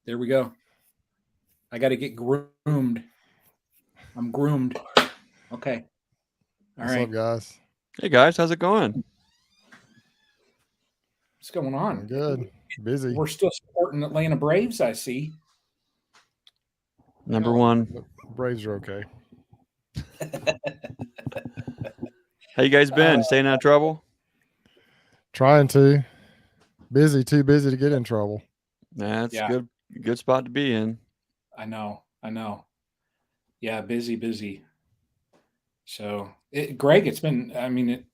There we go. I got to get groomed. I'm groomed. Okay. All What's up, right. guys? Hey guys, how's it going? What's going Doing on? good. Busy. We're still supporting Atlanta Braves, I see. Number Oh, one. the Braves are okay. How you guys been? Staying out of trouble? Trying to. Busy, too busy to get in trouble. That's Yeah, good spot to be in. I know. I know. Yeah, busy. So, Greg, it's been, I mean,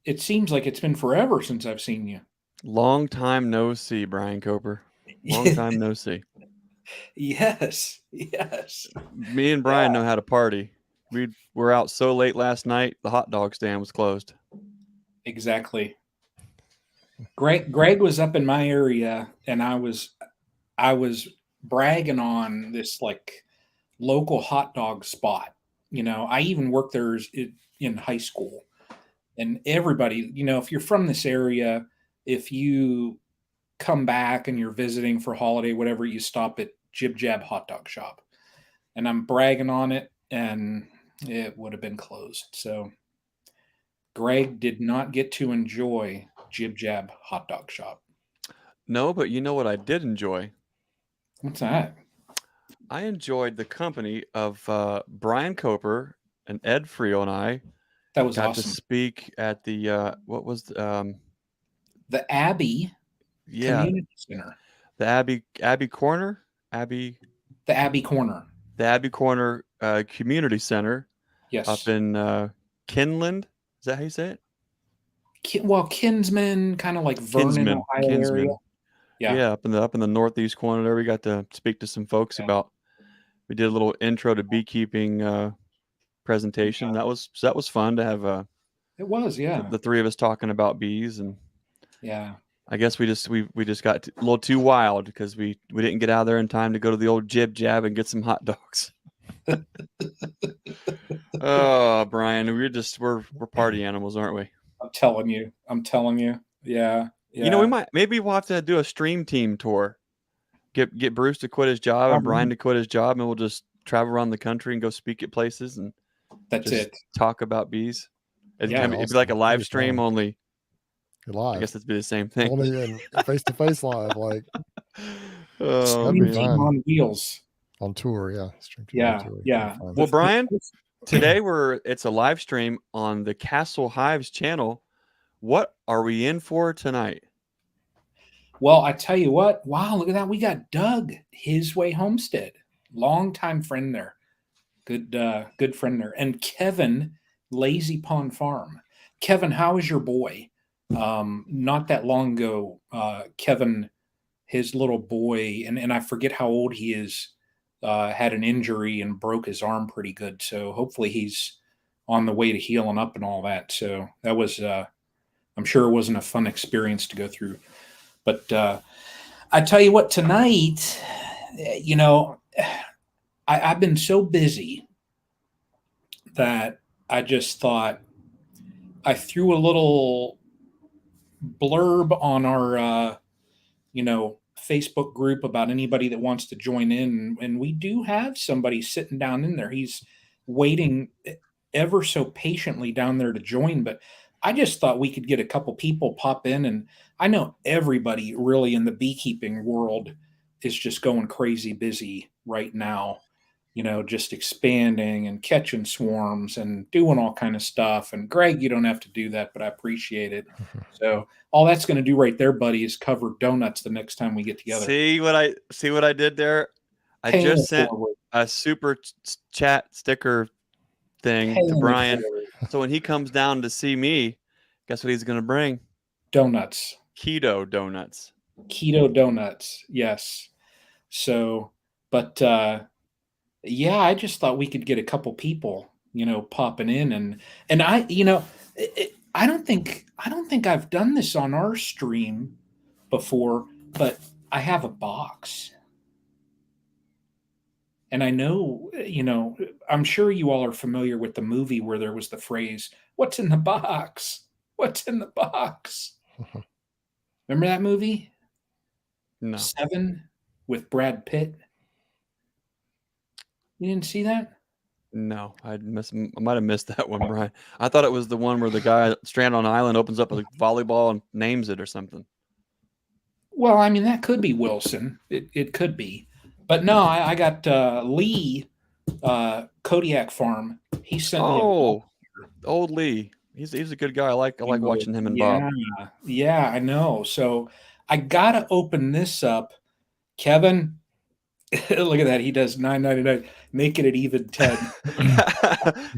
it seems like it's been forever since I've seen you. Long time no see, Brian Coper. Long time no see. Yes. Yes. Me and Yeah, Brian know how to party. We were out so late last night, the hot dog stand was closed. exactly. Greg was up in my area and I was bragging on this like local hot dog spot. I even worked there in high school, and everybody, if you're from this area, if you come back and you're visiting for holiday, whatever, you stop at Jib Jab Hot Dog Shop, and I'm bragging on it, and it would have been closed. So Greg did not get to enjoy Jib Jab Hot Dog Shop. No, but you know what I did enjoy? What's that? I enjoyed the company of Brian Coper and Ed Friel, and I That was got to awesome. speak at the what was The Abbey yeah, Community Center, the Abbey Corner, Abbey the Abbey Corner. the Abbey Corner Community Center up Yes. in Kinland. Is that how you say it? Well, Kinsman, kind of like Vernon, Kinsman, Ohio area. Kinsman. Yeah. Yeah, up in the northeast corner there. We got to speak to some folks Yeah. about. We did a little intro to beekeeping presentation. Yeah. That was fun to have It was. Yeah. the three of us talking about bees, and Yeah. I guess we just got a little too wild because we didn't get out of there in time to go to the old Jib Jab and get some hot dogs. Oh, Brian, we're party animals, aren't we? I'm telling you. I'm telling you. Yeah. You know, Yeah. maybe we'll have to do a stream team tour. Get Bruce to quit his job and Probably. Brian to quit his job, and we'll just travel around the country and go speak at places and That's just it. talk about bees. I Yeah. mean, it'd be like a Awesome. live That'd be stream, fun. only You're I live. guess it'd be the same thing. Only in face to face live, like Oh that'd be Stream team man. fun. on wheels. On tour, yeah. Stream team on Yeah. tour. That'd Yeah. be fun. Well, Brian, today it's a live stream on the Castle Hives channel. What are we in for tonight? Well, I tell you what. Wow, look at that. We got Doug, His Way Homestead, longtime friend there. Good friend there. And Kevin, Lazy Pond Farm. Kevin, how is your boy? Not that long ago, Kevin, his little boy, and I forget how old he is, had an injury and broke his arm pretty good. So hopefully he's on the way to healing up and all that. So that was, I'm sure it wasn't a fun experience to go through. But I tell you what, tonight, you know, I've been so busy that I just thought I threw a little blurb on our, Facebook group about anybody that wants to join in. And we do have somebody sitting down in there. He's waiting ever so patiently down there to join. But I just thought we could get a couple people pop in. And I know everybody really in the beekeeping world is just going crazy busy right now, just expanding and catching swarms and doing all kind of stuff. And Greg, you don't have to do that, but I appreciate it. So all that's going to do right there, buddy, is cover donuts the next time we get together. See what I did there? I Paying just it sent forward. a super chat sticker thing Paying to it Brian. forward. So when he comes down to see me, guess what he's going to bring? Donuts. Keto donuts. Keto donuts. Yes. So, but yeah, I just thought we could get a couple people, popping in, and I don't think I've done this on our stream before, but I have a box. And I know, I'm sure you all are familiar with the movie where there was the phrase, "What's in the box? What's in the box?" Remember that movie? No. Seven? with Brad Pitt? You didn't see that? No, I might have missed that one, Brian. I thought it was the one where the guy stranded on an island opens up a volleyball and names it or something. Well, I mean, that could be Wilson. It could be. But no, I got Lee, Kodiak Farm. He sent me Oh, old Lee. He's a good guy. I like watching him and Bob. Yeah, I know. So I gotta open this up. Kevin, look at that. He does $9.99, making it even 10.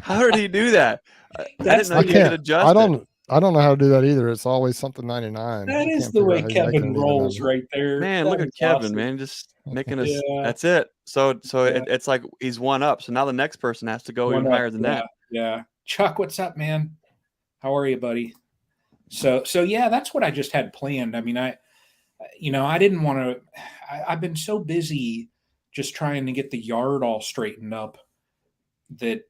How did he do that? I didn't know I you could can't. adjust it. I don't know how to do that either. It's always something 99. That I is can't the figure way out how you make it Kevin an even rolls number. right there. Man, That look at is Kevin, awesome. man, just making us. Yeah. That's it. So Yeah. it's like he's one up. So now the next person has to go even higher than that. Yeah. Chuck, what's up, man? How are you, buddy? So yeah, that's what I just had planned. I mean, I didn't want to. I've been so busy just trying to get the yard all straightened up that.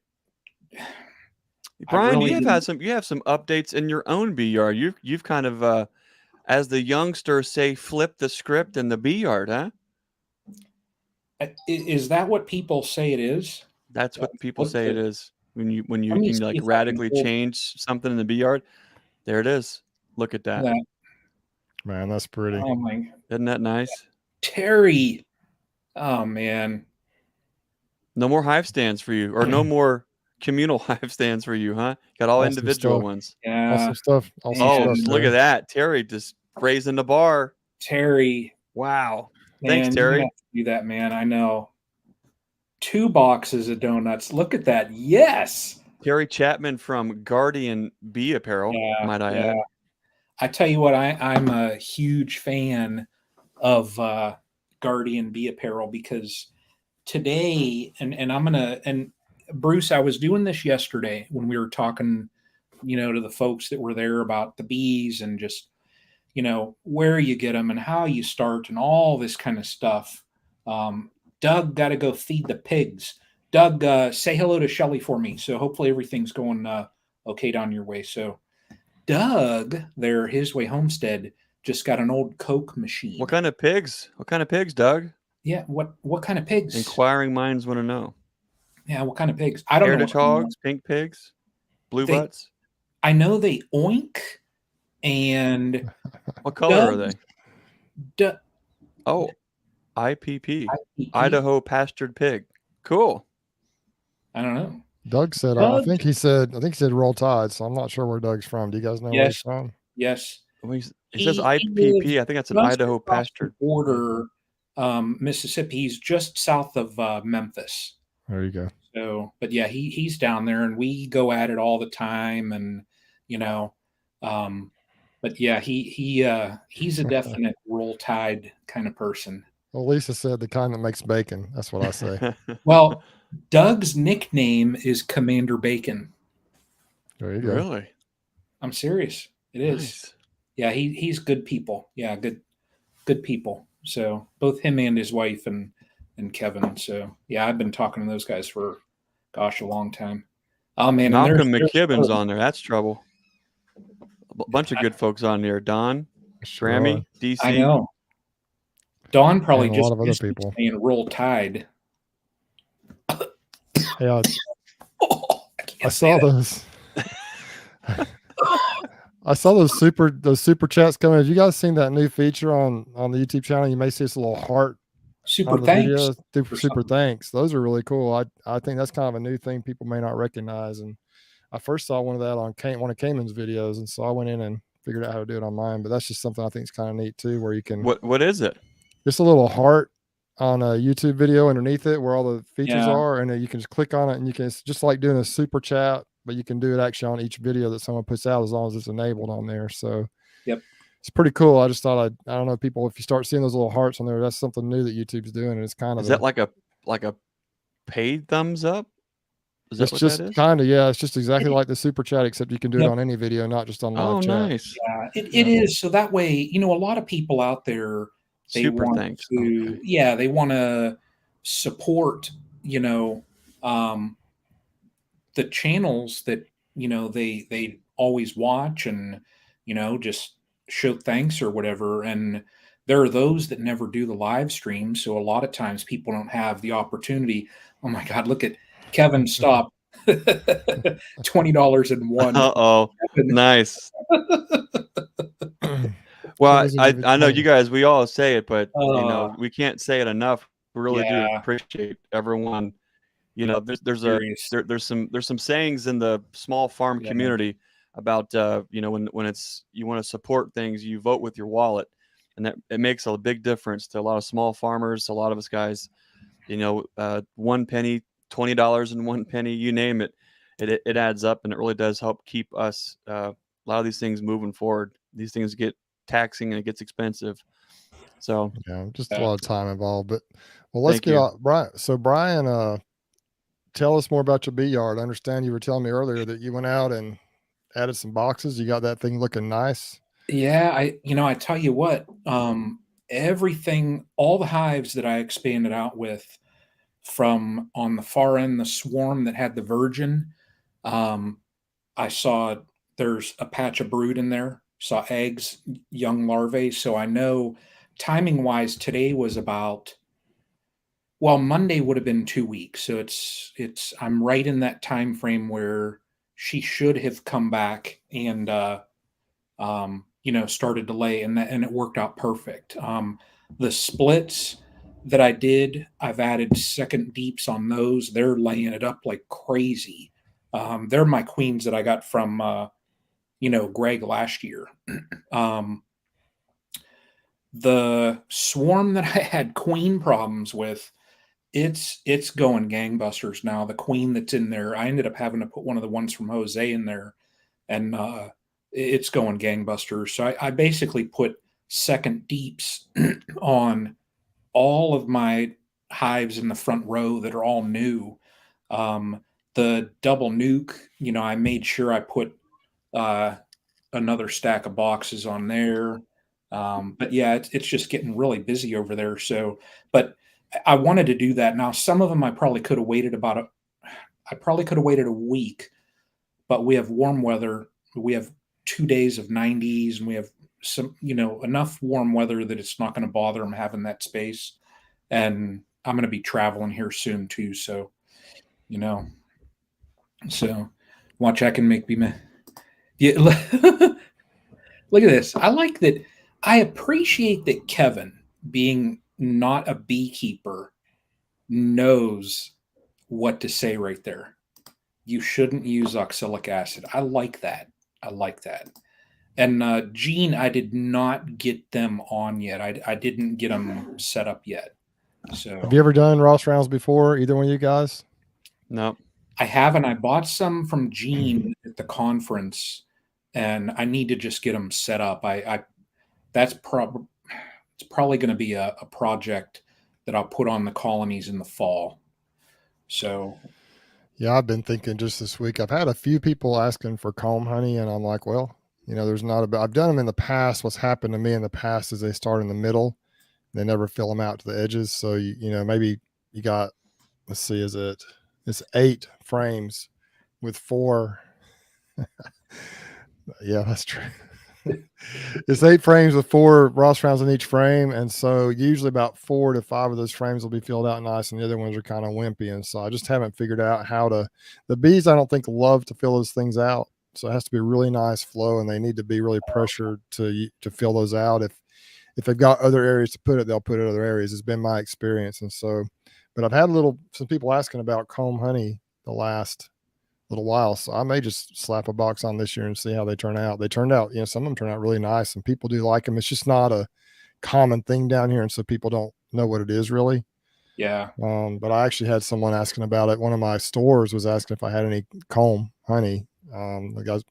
Brian, you have some updates in your own bee yard. You've kind of, as the youngsters say, flipped the script in the bee yard, huh? Is that what people say it is? That's what people say it is. When you can like if I radically can change something in the bee yard. There it is. Look at that. Man, that's pretty. Oh my! Isn't that nice? Terry. Oh man. No more hive stands for you, or no more communal hive stands for you, huh? Got all Awesome individual stuff. ones. Yeah. Awesome stuff. Awesome Oh, stuff, look at that. Terry just raising the bar. Terry. Wow. Man, Thanks, Terry. You have to do that, man. I know. 2 boxes of donuts. Look at that. Yes. Terry Chapman from Guardian Bee Apparel, might I add. I tell you what, I'm a huge fan of Guardian Bee Apparel because today, and I'm gonna, and Bruce, I was doing this yesterday when we were talking, to the folks that were there about the bees and just, where you get them and how you start and all this kind of stuff. Doug got to go feed the pigs. Doug, say hello to Shelly for me. So hopefully everything's going okay down your way. So Doug, there, his way homestead, just got an old Coke machine. What kind of pigs? What kind of pigs, Doug? Yeah, what kind of pigs? Inquiring minds want to know. Yeah, what kind of pigs? I don't Heritage know. hogs, pink pigs, blue butts. I know they oink, and what color are they? Oh, IPP, Idaho pastured pig. Cool. I don't know. Doug said, I think he said Roll Tide, so I'm not sure where Doug's from. Do you guys know where he's from? Yes. He says IPP. I think that's an Idaho pastured border, Mississippi. He's just south of Memphis. There you go. So, but yeah, he's down there, and we go at it all the time, and but yeah, he's a definite Roll Tide kind of person. Well, Lisa said the kind that makes bacon. That's what I say. Well, Doug's nickname is Commander Bacon. There you go. Really? I'm serious. It is. Nice. Yeah, he's good people. Yeah, good people. So both him and his wife and Kevin. So yeah, I've been talking to those guys for a long time. Oh man, Malcolm McKibben's on there. That's trouble. A bunch of good folks on there. Don, Grammy, DC. I know. Don probably and a just lot of other people saying Roll Tide. Yeah, I saw those. I saw those super chats coming. Have you guys seen that new feature on the YouTube channel? You may see this little heart. Super thanks. Super thanks. Those are really cool. I think that's kind of a new thing people may not recognize. And I first saw one of that on one of Cayman's videos, and so I went in and figured out how to do it on mine. But that's just something I think is kind of neat too, where you can. What is it? Just a little heart on a YouTube video underneath it, where all the features are, and you can just click on it, and you can. It's just like doing a super chat, but you can do it actually on each video that someone puts out as long as it's enabled on there. So. Yep. It's pretty cool. I just thought I don't know, people, if you start seeing those little hearts on there, that's something new that YouTube's doing. And it's kind of, is that like a paid thumbs up? Is that what just that is? Kind of, yeah. It's just exactly like the super chat, except you can do it on any video, not just on live chat. Oh, nice. Yeah, it is. So that way, a lot of people out there, they want they want to support, the channels that, they always watch and, just show thanks or whatever. And there are those that never do the live stream. So a lot of times people don't have the opportunity. Oh my God, look at Kevin stop. $20 in one. Uh-oh. Nice. Well, I know you guys, we all say it, but you know, we can't say it enough. We really do appreciate everyone. You know, there's some sayings in the small farm community about you know, when it's you want to support things, you vote with your wallet, and that it makes a big difference to a lot of small farmers, a lot of us guys. You know, 1 penny, $20 and 1 penny, you name it, it adds up, and it really does help keep us a lot of these things moving forward. These things get taxing and it gets expensive. So yeah, just a lot of time involved. But well, let's get off Brian. So Brian, tell us more about your bee yard. I understand you were telling me earlier that you went out and added some boxes. You got that thing looking nice. Yeah, I tell you what, everything, all the hives that I expanded out with, from on the far end, the swarm that had the virgin, I saw there's a patch of brood in there, saw eggs, young larvae. So I know timing wise, today was about, well, Monday would have been 2 weeks. So I'm right in that time frame where she should have come back and started to lay, and it worked out perfect. The splits that I did, I've added second deeps on those. They're laying it up like crazy. They're my queens that I got from Greg last year. The swarm that I had queen problems with, it's going gangbusters now. The queen that's in there, I ended up having to put one of the ones from Jose in there, and it's going gangbusters. So I basically put second deeps on all of my hives in the front row that are all new. The double nuke, I made sure I put another stack of boxes on there. But yeah, it's just getting really busy over there. So, but I wanted to do that. Now, some of them I probably could have waited a week, but we have warm weather. We have 2 days of 90s, and we have some, enough warm weather that it's not going to bother them having that space. And I'm going to be traveling here soon too. So, watch, I can make me, yeah. Look at this. I like that. I appreciate that Kevin, being not a beekeeper, knows what to say right there. You shouldn't use oxalic acid. I like that. And Gene, I did not get them on yet. I didn't get them set up yet. So, have you ever done Ross rounds before, either one of you guys? No, I haven't. I bought some from Gene at the conference, and I need to just get them set up. It's probably going to be a project that I'll put on the colonies in the fall. So, yeah, I've been thinking just this week. I've had a few people asking for comb honey, and I'm like, well, there's not I've done them in the past. What's happened to me in the past is they start in the middle, they never fill them out to the edges. So maybe you got, let's see, it's 8 frames with 4. Yeah, that's true. It's 8 frames with 4 Ross rounds in each frame, and so usually about 4 to 5 of those frames will be filled out nice, and the other ones are kind of wimpy. And so I just haven't figured out how to. The bees, I don't think, love to fill those things out, so it has to be a really nice flow, and they need to be really pressured to fill those out. If they've got other areas to put it, they'll put it other areas. It's been my experience, and so. But I've had some people asking about comb honey the last little while, so I may just slap a box on this year and see how they turn out. They turned out, some of them turn out really nice, and people do like them. It's just not a common thing down here, and so people don't know what it is really. Yeah. But I actually had someone asking about it. One of my stores was asking if I had any comb honey. One of the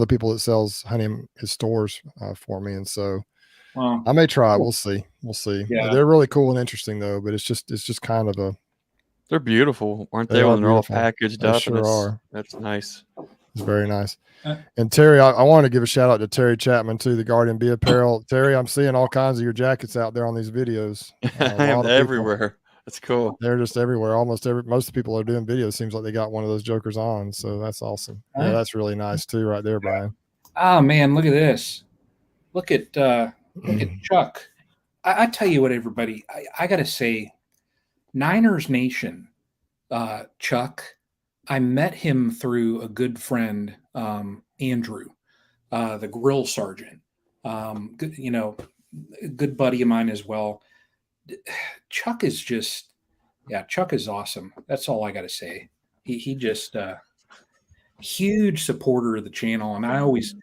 people that sells honey in his stores for me, and so I may try. We'll see. Yeah. They're really cool and interesting though, but it's just kind of a. They're beautiful, aren't they? When they're all packaged up, sure are. That's nice. It's very nice. And Terry, I want to give a shout out to Terry Chapman too, the Guardian Bee Apparel. Terry, I'm seeing all kinds of your jackets out there on these videos. I am everywhere. That's cool. They're just everywhere. Most of the people are doing videos. Seems like they got one of those jokers on, so that's awesome. Yeah, that's really nice too, right there, Brian. Oh man, look at this. Look at Look at Chuck. I tell you what, everybody, I got to say, Niners Nation, Chuck, I met him through a good friend, Andrew, the grill sergeant. Good, good buddy of mine as well. Chuck is just, Chuck is awesome. That's all I got to say. He just huge supporter of the channel, and I always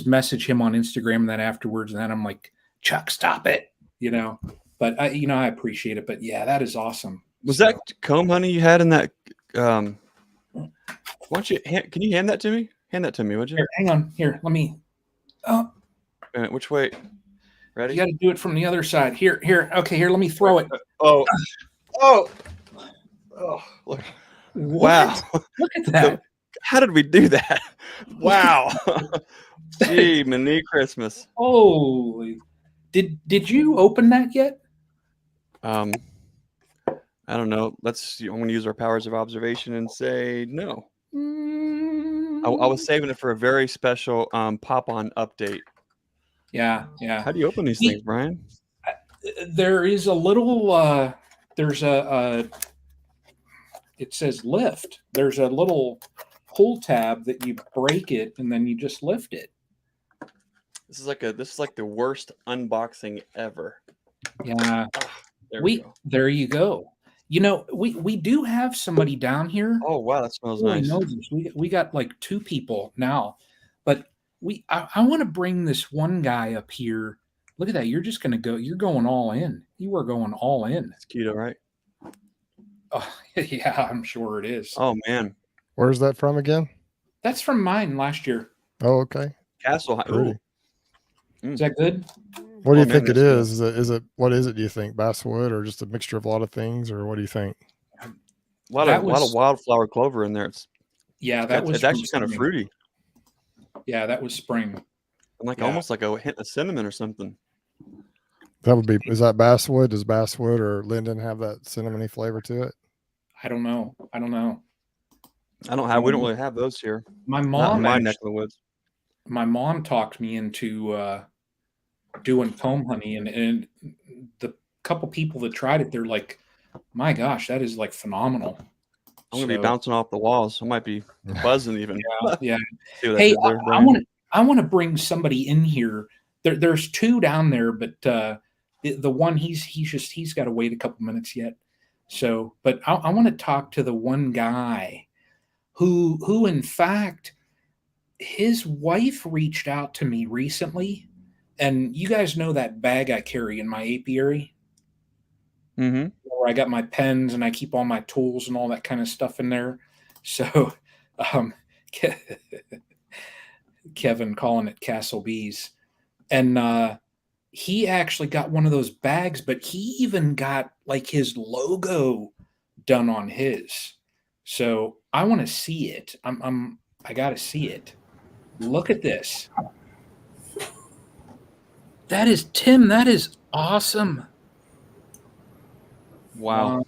message him on Instagram and that afterwards, and then I'm like, Chuck, stop it, But I appreciate it. But yeah, that is awesome. Was that comb honey you had in that? Why don't you? Can you hand that to me? Hand that to me, would you? Here, hang on. Here, let me. Oh, which way? Ready? You got to do it from the other side. Here. Okay, here. Let me throw it. Oh! Look! Wow! Look at that! How did we do that? Wow! Gee, mini Christmas. Holy! Did you open that yet? I don't know. I'm going to use our powers of observation and say no. I was saving it for a very special pop-on update. Yeah. How do you open these things, Brian? There is a little. There's a. It says lift. There's a little pull tab that you break it and then you just lift it. This is like the worst unboxing ever. Yeah. There you go. We do have somebody down here. Oh wow, that smells nice. We got like 2 people now, but I want to bring this one guy up here. Look at that. You're just gonna go. You're going all in. You are going all in. It's keto, right? Oh yeah, I'm sure it is. Oh man, where's that from again? That's from mine last year. Oh okay. Castle Hives. Is that good? What do you think it is? Is it what is it? Do you think basswood or just a mixture of a lot of things, or what do you think? A lot of wildflower clover in there. It's actually kind of fruity. Yeah, that was spring. And almost like a hint of cinnamon or something. That would be. Is that basswood? Does basswood or linden have that cinnamony flavor to it? I don't know. We don't really have those here. My mom, in my neck of the woods. My mom talked me into doing comb honey, and the couple people that tried it, they're like, my gosh, that is like phenomenal. I'm gonna be bouncing off the walls. I might be buzzing even. Yeah. Hey, I want to bring somebody in here. There's 2 down there, but the one he's got to wait a couple minutes yet. So, but I want to talk to the one guy who in fact, his wife reached out to me recently, and you guys know that bag I carry in my apiary, where I got my pens and I keep all my tools and all that kind of stuff in there. So, Kevin calling it Castle Bees, and he actually got one of those bags, but he even got like his logo done on his. So I want to see it. I got to see it. Look at this. That is Tim. That is awesome. Wow.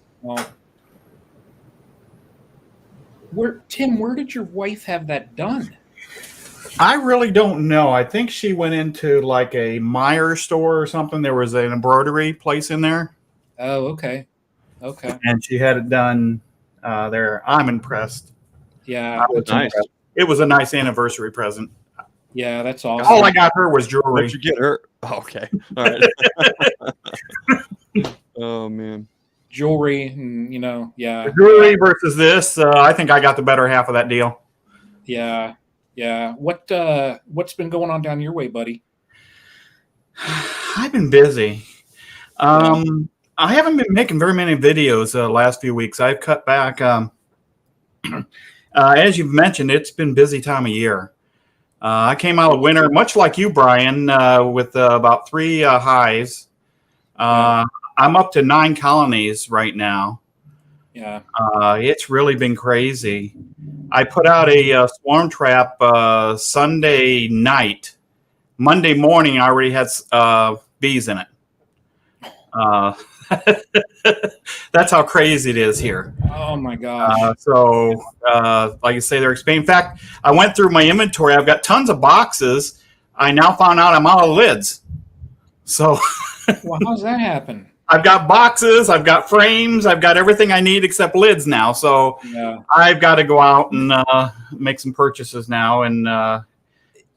Where did your wife have that done? I really don't know. I think she went into like a Meyer store or something. There was an embroidery place in there. Oh, okay. And she had it done there. I'm impressed. Yeah. Nice. It was a nice anniversary present. Yeah, that's awesome. All I got her was jewelry. What'd you get her? Oh, okay. All right. Oh, man. Jewelry, and yeah. The jewelry versus this, I think I got the better half of that deal. Yeah. What's been going on down your way, buddy? I've been busy. I haven't been making very many videos the last few weeks. I've cut back. As you've mentioned, it's been busy time of year. I came out of winter, much like you, Brian, with about 3 hives. I'm up to 9 colonies right now. Yeah. It's really been crazy. I put out a swarm trap Sunday night. Monday morning, I already had bees in it. That's how crazy it is here. Oh my gosh. Like I say, they're expanding. In fact, I went through my inventory. I've got tons of boxes. I now found out I'm out of lids. So, well, how's that happen? I've got boxes, I've got frames, I've got everything I need except lids now. So I've got to go out and make some purchases now and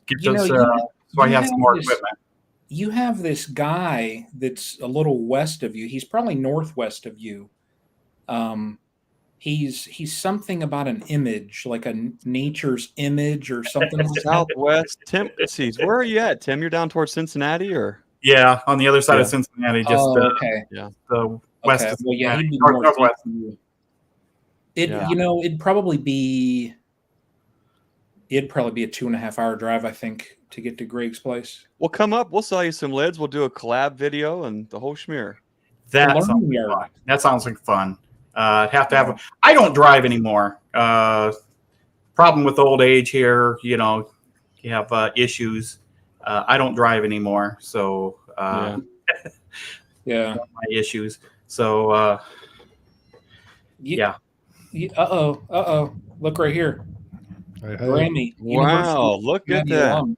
get those. So I have some more equipment. You have this guy that's a little west of you. He's probably northwest of you. He's something about an image, like a nature's image or something. Southwest. Tim, let's see. Where are you at, Tim? You're down towards Cincinnati, or? Yeah, on the other side of Cincinnati, just okay. The west of Cincinnati. Yeah, he'd be northwest. It'd probably be a 2.5 hour drive, I think, to get to Greg's place. We'll come up. We'll sell you some lids. We'll do a collab video and the whole schmear. That sounds like fun. Have to have. I don't drive anymore. Problem with old age here. You have issues. I don't drive anymore, so my issues. So look right here. Hey. Grammy. Wow, look at that.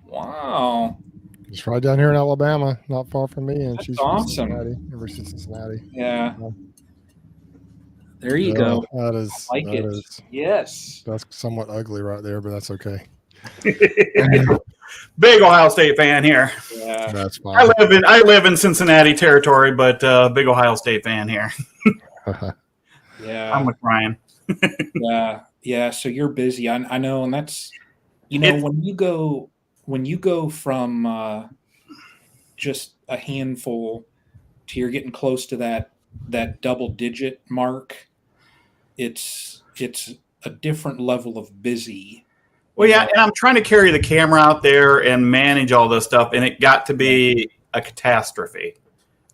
Wow. It's right down here in Alabama, not far from me, and she's awesome. From Cincinnati. Yeah. There you go. That is. Yes. That's somewhat ugly right there, but that's okay. Big Ohio State fan here. Yeah, that's fine. I live in Cincinnati territory, but big Ohio State fan here. Yeah, I'm with Ryan. yeah. So you're busy. I know, and that's when you go from just a handful to you're getting close to that double digit mark. It's a different level of busy. Well, yeah, and I'm trying to carry the camera out there and manage all this stuff, and it got to be a catastrophe.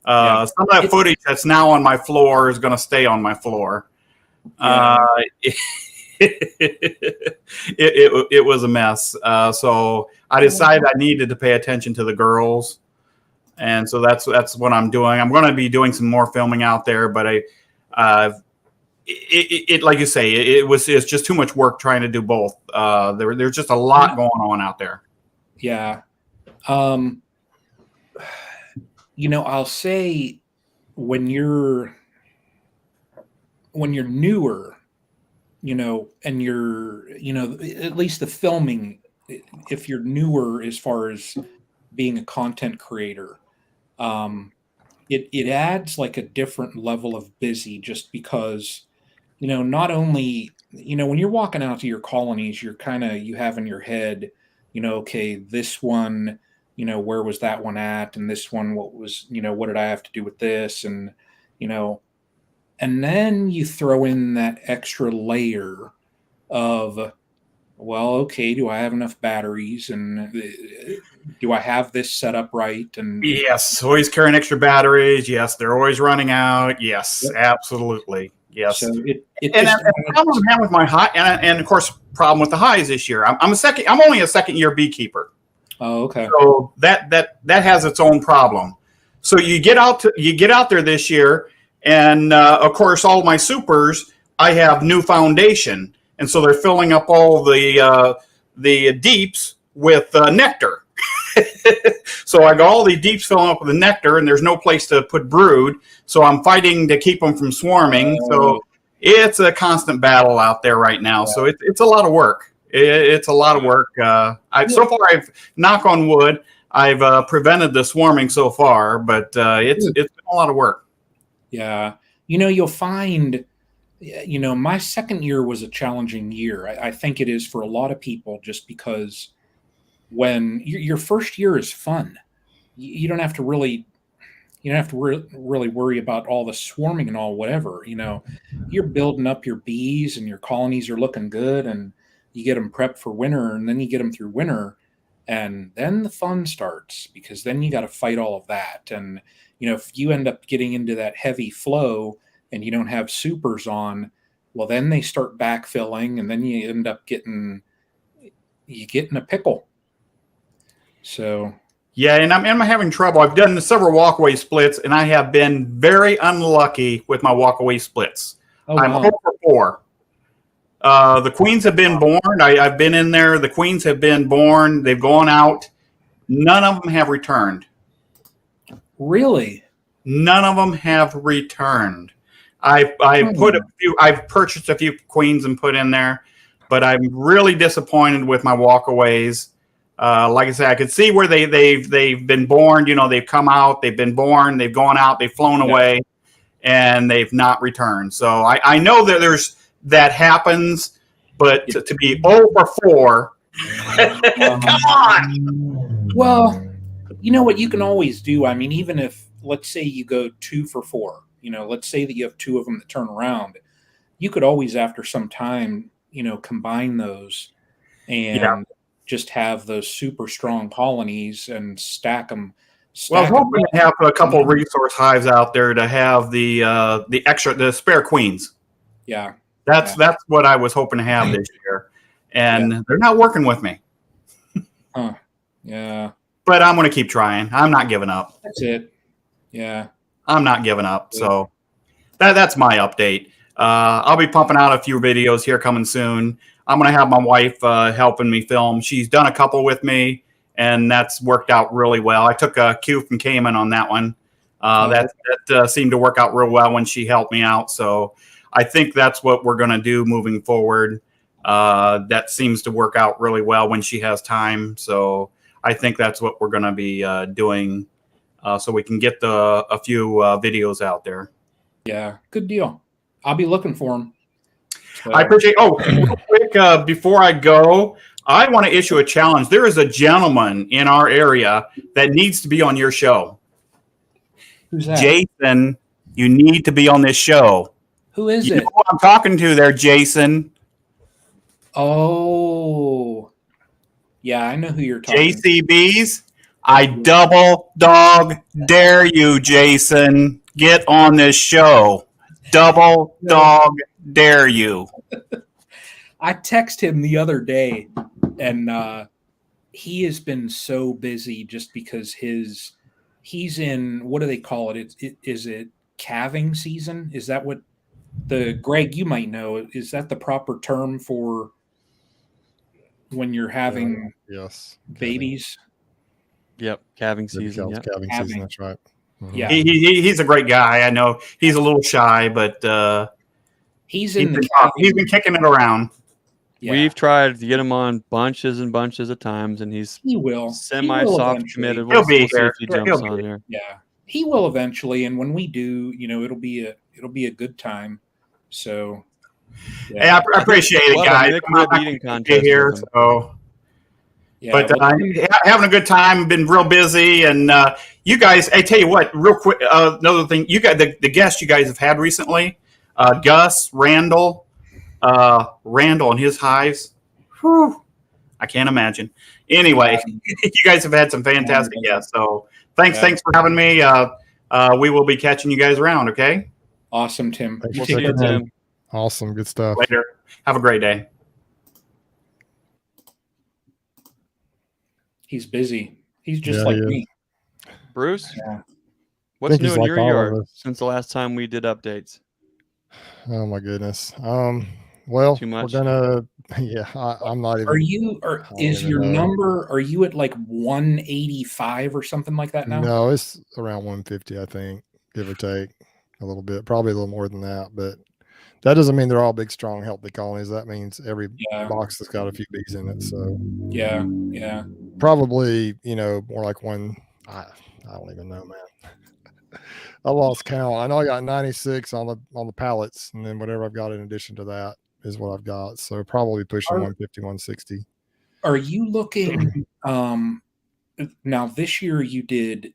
Some of that footage that's now on my floor is going to stay on my floor. It was a mess. So I decided I needed to pay attention to the girls, and so that's what I'm doing. I'm going to be doing some more filming out there, but it like you say, it's just too much work trying to do both. There's just a lot going on out there. Yeah. I'll say when you're newer, and you're, at least the filming, if you're newer as far as being a content creator, it adds like a different level of busy, just because, not only, when you're walking out to your colonies, you have in your head, okay, this one, where was that one at? And this one, what did I have to do with this? And, and then you throw in that extra layer of, well, okay, do I have enough batteries? And do I have this set up right? And yes, always carrying extra batteries. Yes, they're always running out. Yes, absolutely. Yes. So the problem I have with my hive, and of course, problem with the hives this year. I'm only a second year beekeeper. Oh, okay. So that has its own problem. So you get out there this year, and of course, all my supers, I have new foundation, and so they're filling up all the deeps with nectar. So I got all the deeps filling up with the nectar, and there's no place to put brood. So I'm fighting to keep them from swarming. So it's a constant battle out there right now. Yeah. So it's a lot of work. It's a lot of work. So far, knock on wood, I've prevented the swarming so far, but it's been a lot of work. Yeah. You'll find, my second year was a challenging year. I think it is for a lot of people, just because when your first year is fun, you don't have to really worry about all the swarming and all whatever. You're building up your bees and your colonies are looking good, and you get them prepped for winter, and then you get them through winter, and then the fun starts, because then you got to fight all of that. And if you end up getting into that heavy flow and you don't have supers on, well, then they start backfilling, and then you end up getting a pickle. So yeah, and I'm having trouble. I've done several walkaway splits, and I have been very unlucky with my walkaway splits. I'm 0 for 4. The queens have been born. I've been in there. The queens have been born. They've gone out. None of them have returned. Really? None of them have returned. I've purchased a few queens and put in there, but I'm really disappointed with my walkaways. Like I said, I could see where they've been born. You know, they've come out, they've been born, they've gone out, they've flown away, and they've not returned. So I know that that happens, but to be over 4, come on. Well, you know what you can always do. I mean, even if, let's say you go 2 for 4, you know, let's say that you have 2 of them that turn around, you could always, after some time, you know, combine those and just have those super strong colonies and stack them. Well, I was hoping to have a couple of resource hives out there to have the spare queens. Yeah. That's what I was hoping to have this year. And they're not working with me. Huh. Yeah. But I'm going to keep trying. I'm not giving up. That's it. Yeah. I'm not giving up. So that's my update. I'll be pumping out a few videos here coming soon. I'm going to have my wife helping me film. She's done a couple with me, and that's worked out really well. I took a cue from Cayman on that one. That seemed to work out real well when she helped me out. So I think that's what we're going to do moving forward. That seems to work out really well when she has time. So I think that's what we're going to be doing so we can get a few videos out there. Yeah, good deal. I'll be looking for them. So. I appreciate. Oh, real quick, before I go, I want to issue a challenge. There is a gentleman in our area that needs to be on your show. Who's that? Jason, you need to be on this show. Who is it? You know who I'm talking to there, Jason. Oh, yeah, I know who you're talking to. JCBs, I double dog dare you, Jason. Get on this show. Double dog dare you. I texted him the other day, and he has been so busy just because he's in, what do they call it? Is it calving season? Is that what Greg, you might know, is that the proper term for when you're having babies? Yep, calving season. Yep. Calving season, that's right. Mm-hmm. Yeah, he's a great guy. I know he's a little shy, but he's been kicking it around. Yeah. We've tried to get him on bunches and bunches of times, and he will semi-soft committed. He'll be here. If he jumps on here. Yeah, he will eventually, and when we do, you know, it'll be a good time. So, hey, I appreciate it, guys. I'm eating contest here, so. Yeah, but having a good time. Been real busy, and you guys. I tell you what, real quick. Another thing, you got the guests you guys have had recently. Gus, Randall and his hives. Whew, I can't imagine. Anyway, you guys have had some fantastic guests. So thanks for having me. We will be catching you guys around. Okay. Awesome, Tim. Thanks for Tim. Awesome, good stuff. Later. Have a great day. He's busy. He's just like me. Bruce, what's new in your yard since the last time we did updates? Oh my goodness. Well, too much. We're gonna. Yeah, I'm not even. Are you? Is your number? Are you at like 185 or something like that now? No, it's around 150, I think, give or take a little bit. Probably a little more than that, but that doesn't mean they're all big, strong, healthy colonies. That means every box has got a few bees in it. So yeah, probably more like one. I don't even know, man. I lost count. I know I got 96 on the pallets, and then whatever I've got in addition to that is what I've got. So probably pushing 150, 160. Are you looking? Now this year you did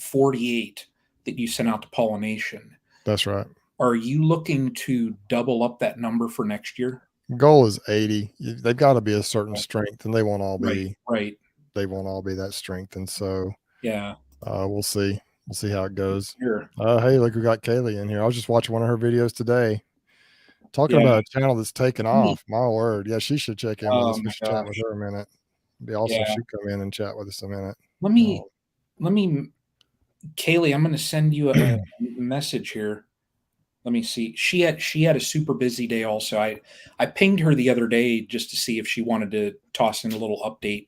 48 that you sent out to pollination. That's right. Are you looking to double up that number for next year? Goal is 80. They've got to be a certain strength, and they won't all be right. They won't all be that strength, and so we'll see. We'll see how it goes. Sure. Hey, look, we got Kaylee in here. I was just watching one of her videos today, talking about a channel that's taken off. My word, yeah, she should check in with us. We should chat with her a minute. It'd be awesome if she'd come in and chat with us a minute. Let me, Kaylee, I'm going to send you a message here. Let me see. She had a super busy day also. I pinged her the other day just to see if she wanted to toss in a little update.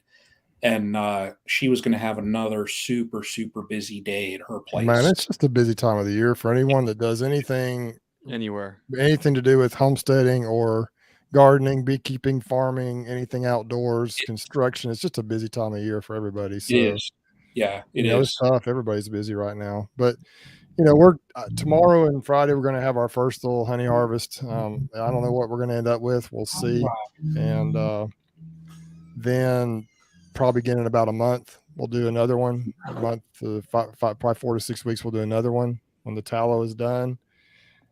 and she was going to have another super busy day at her place. Man, it's just a busy time of the year for anyone that does anything to do with homesteading or gardening, beekeeping, farming, anything outdoors, construction. It's just a busy time of year for everybody. So it is. Yeah, it is. It's tough. Everybody's busy right now, but we're tomorrow and Friday, we're going to have our first little honey harvest. I don't know what we're going to end up with. We'll see. Wow. And then probably again in about a month, we'll do another one. A month to probably 4 to 6 weeks, we'll do another one when the tallow is done.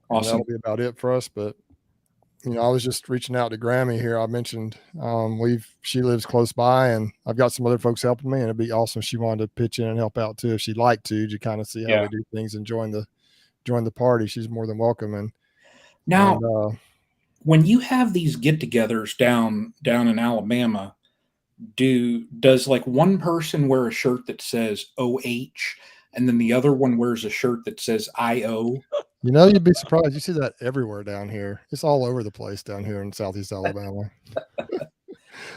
Awesome. And that'll be about it for us. But I was just reaching out to Grammy here. I mentioned she lives close by, and I've got some other folks helping me, and it'd be awesome if she wanted to pitch in and help out too, if she'd like to kind of see how we do things and join the party. She's more than welcome. And now, when you have these get-togethers down in Alabama, does like one person wear a shirt that says OH, and then the other one wears a shirt that says IO? You'd be surprised. You see that everywhere down here. It's all over the place down here in Southeast Alabama.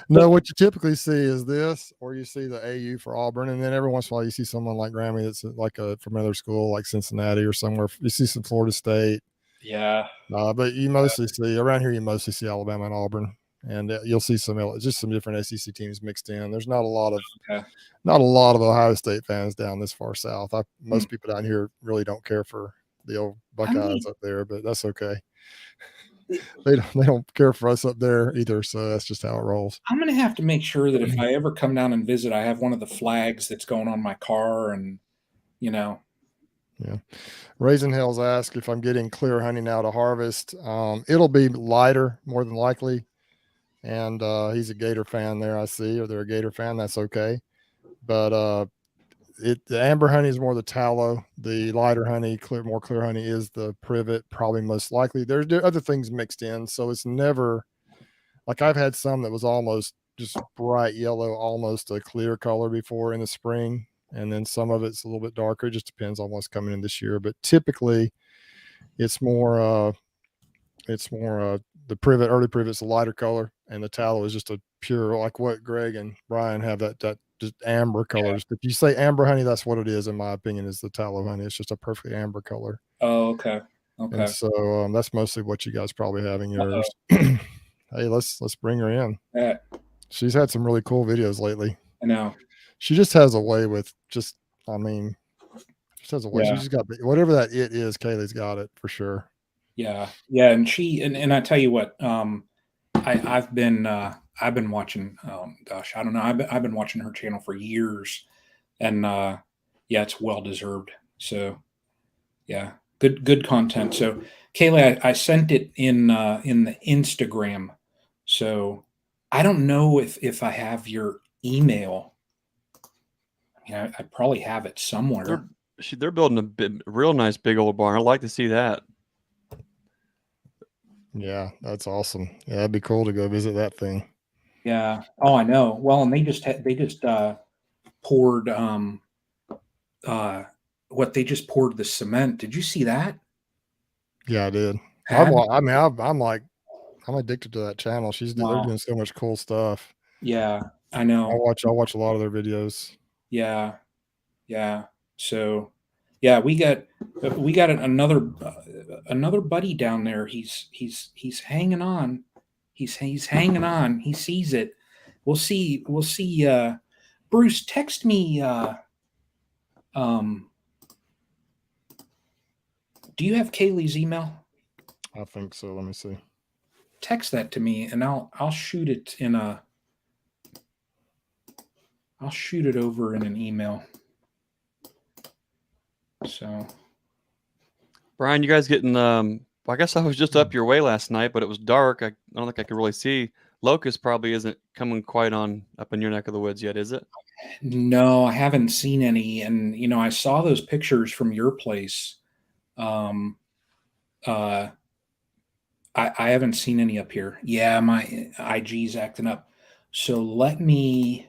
No, what you typically see is this, or you see the AU for Auburn, and then every once in a while you see someone like Grammy that's like from another school, like Cincinnati or somewhere. You see some Florida State. Yeah. But you mostly see around here. You mostly see Alabama and Auburn, and you'll see some different SEC teams mixed in. There's not a lot of Ohio State fans down this far south. Most people down here really don't care for the old Buckeyes up there, but that's okay. They don't care for us up there either, so that's just how it rolls. I'm gonna have to make sure that if I ever come down and visit, I have one of the flags that's going on my car, and Yeah. Raisin Hills asked if I'm getting clear honey now to harvest. It'll be lighter, more than likely. And he's a Gator fan there, I see, or they're a Gator fan. That's okay. But the amber honey is more the tallow. The lighter honey, more clear honey is the privet, probably most likely. There's other things mixed in, so it's never like I've had some that was almost just bright yellow, almost a clear color before in the spring, and then some of it's a little bit darker. It just depends on what's coming in this year, but typically it's more the privet, early privet's a lighter color, and the tallow is just a pure, like what Greg and Brian have, that just amber colors. If you say amber honey, that's what it is, in my opinion, is the tallow honey. It's just a perfect amber color. Oh, okay. And so that's mostly what you guys probably have in yours. Hey, let's bring her in. Yeah. She's had some really cool videos lately. I know. She just has a way with she has a way. Yeah. She's just got whatever that it is. Kaylee's got it for sure. Yeah. And she, and I tell you what, I've been watching, gosh, I don't know. I've been watching her channel for years, and it's well deserved. So yeah, good content. So Kaylee, I sent it in the Instagram. So I don't know if I have your email. I probably have it somewhere. They're building a real nice big old barn. I'd like to see that. Yeah, that's awesome. Yeah, it'd be cool to go visit that thing. Yeah. Oh, I know. Well, and they just poured they just poured the cement. Did you see that? Yeah, I did. I'm addicted to that channel. They're doing so much cool stuff. Yeah, I know. I watch a lot of their videos. Yeah. So, yeah, we got another buddy down there. He's hanging on. He's hanging on. He sees it. We'll see. Bruce, text me. Do you have Kaylee's email? I think so. Let me see. Text that to me, and I'll shoot it I'll shoot it over in an email. So, Brian, you guys getting? I guess I was just up your way last night, but it was dark. I don't think I could really see. Locust probably isn't coming quite on up in your neck of the woods yet, is it? No, I haven't seen any. And I saw those pictures from your place. I haven't seen any up here. Yeah, my IG's acting up. So let me.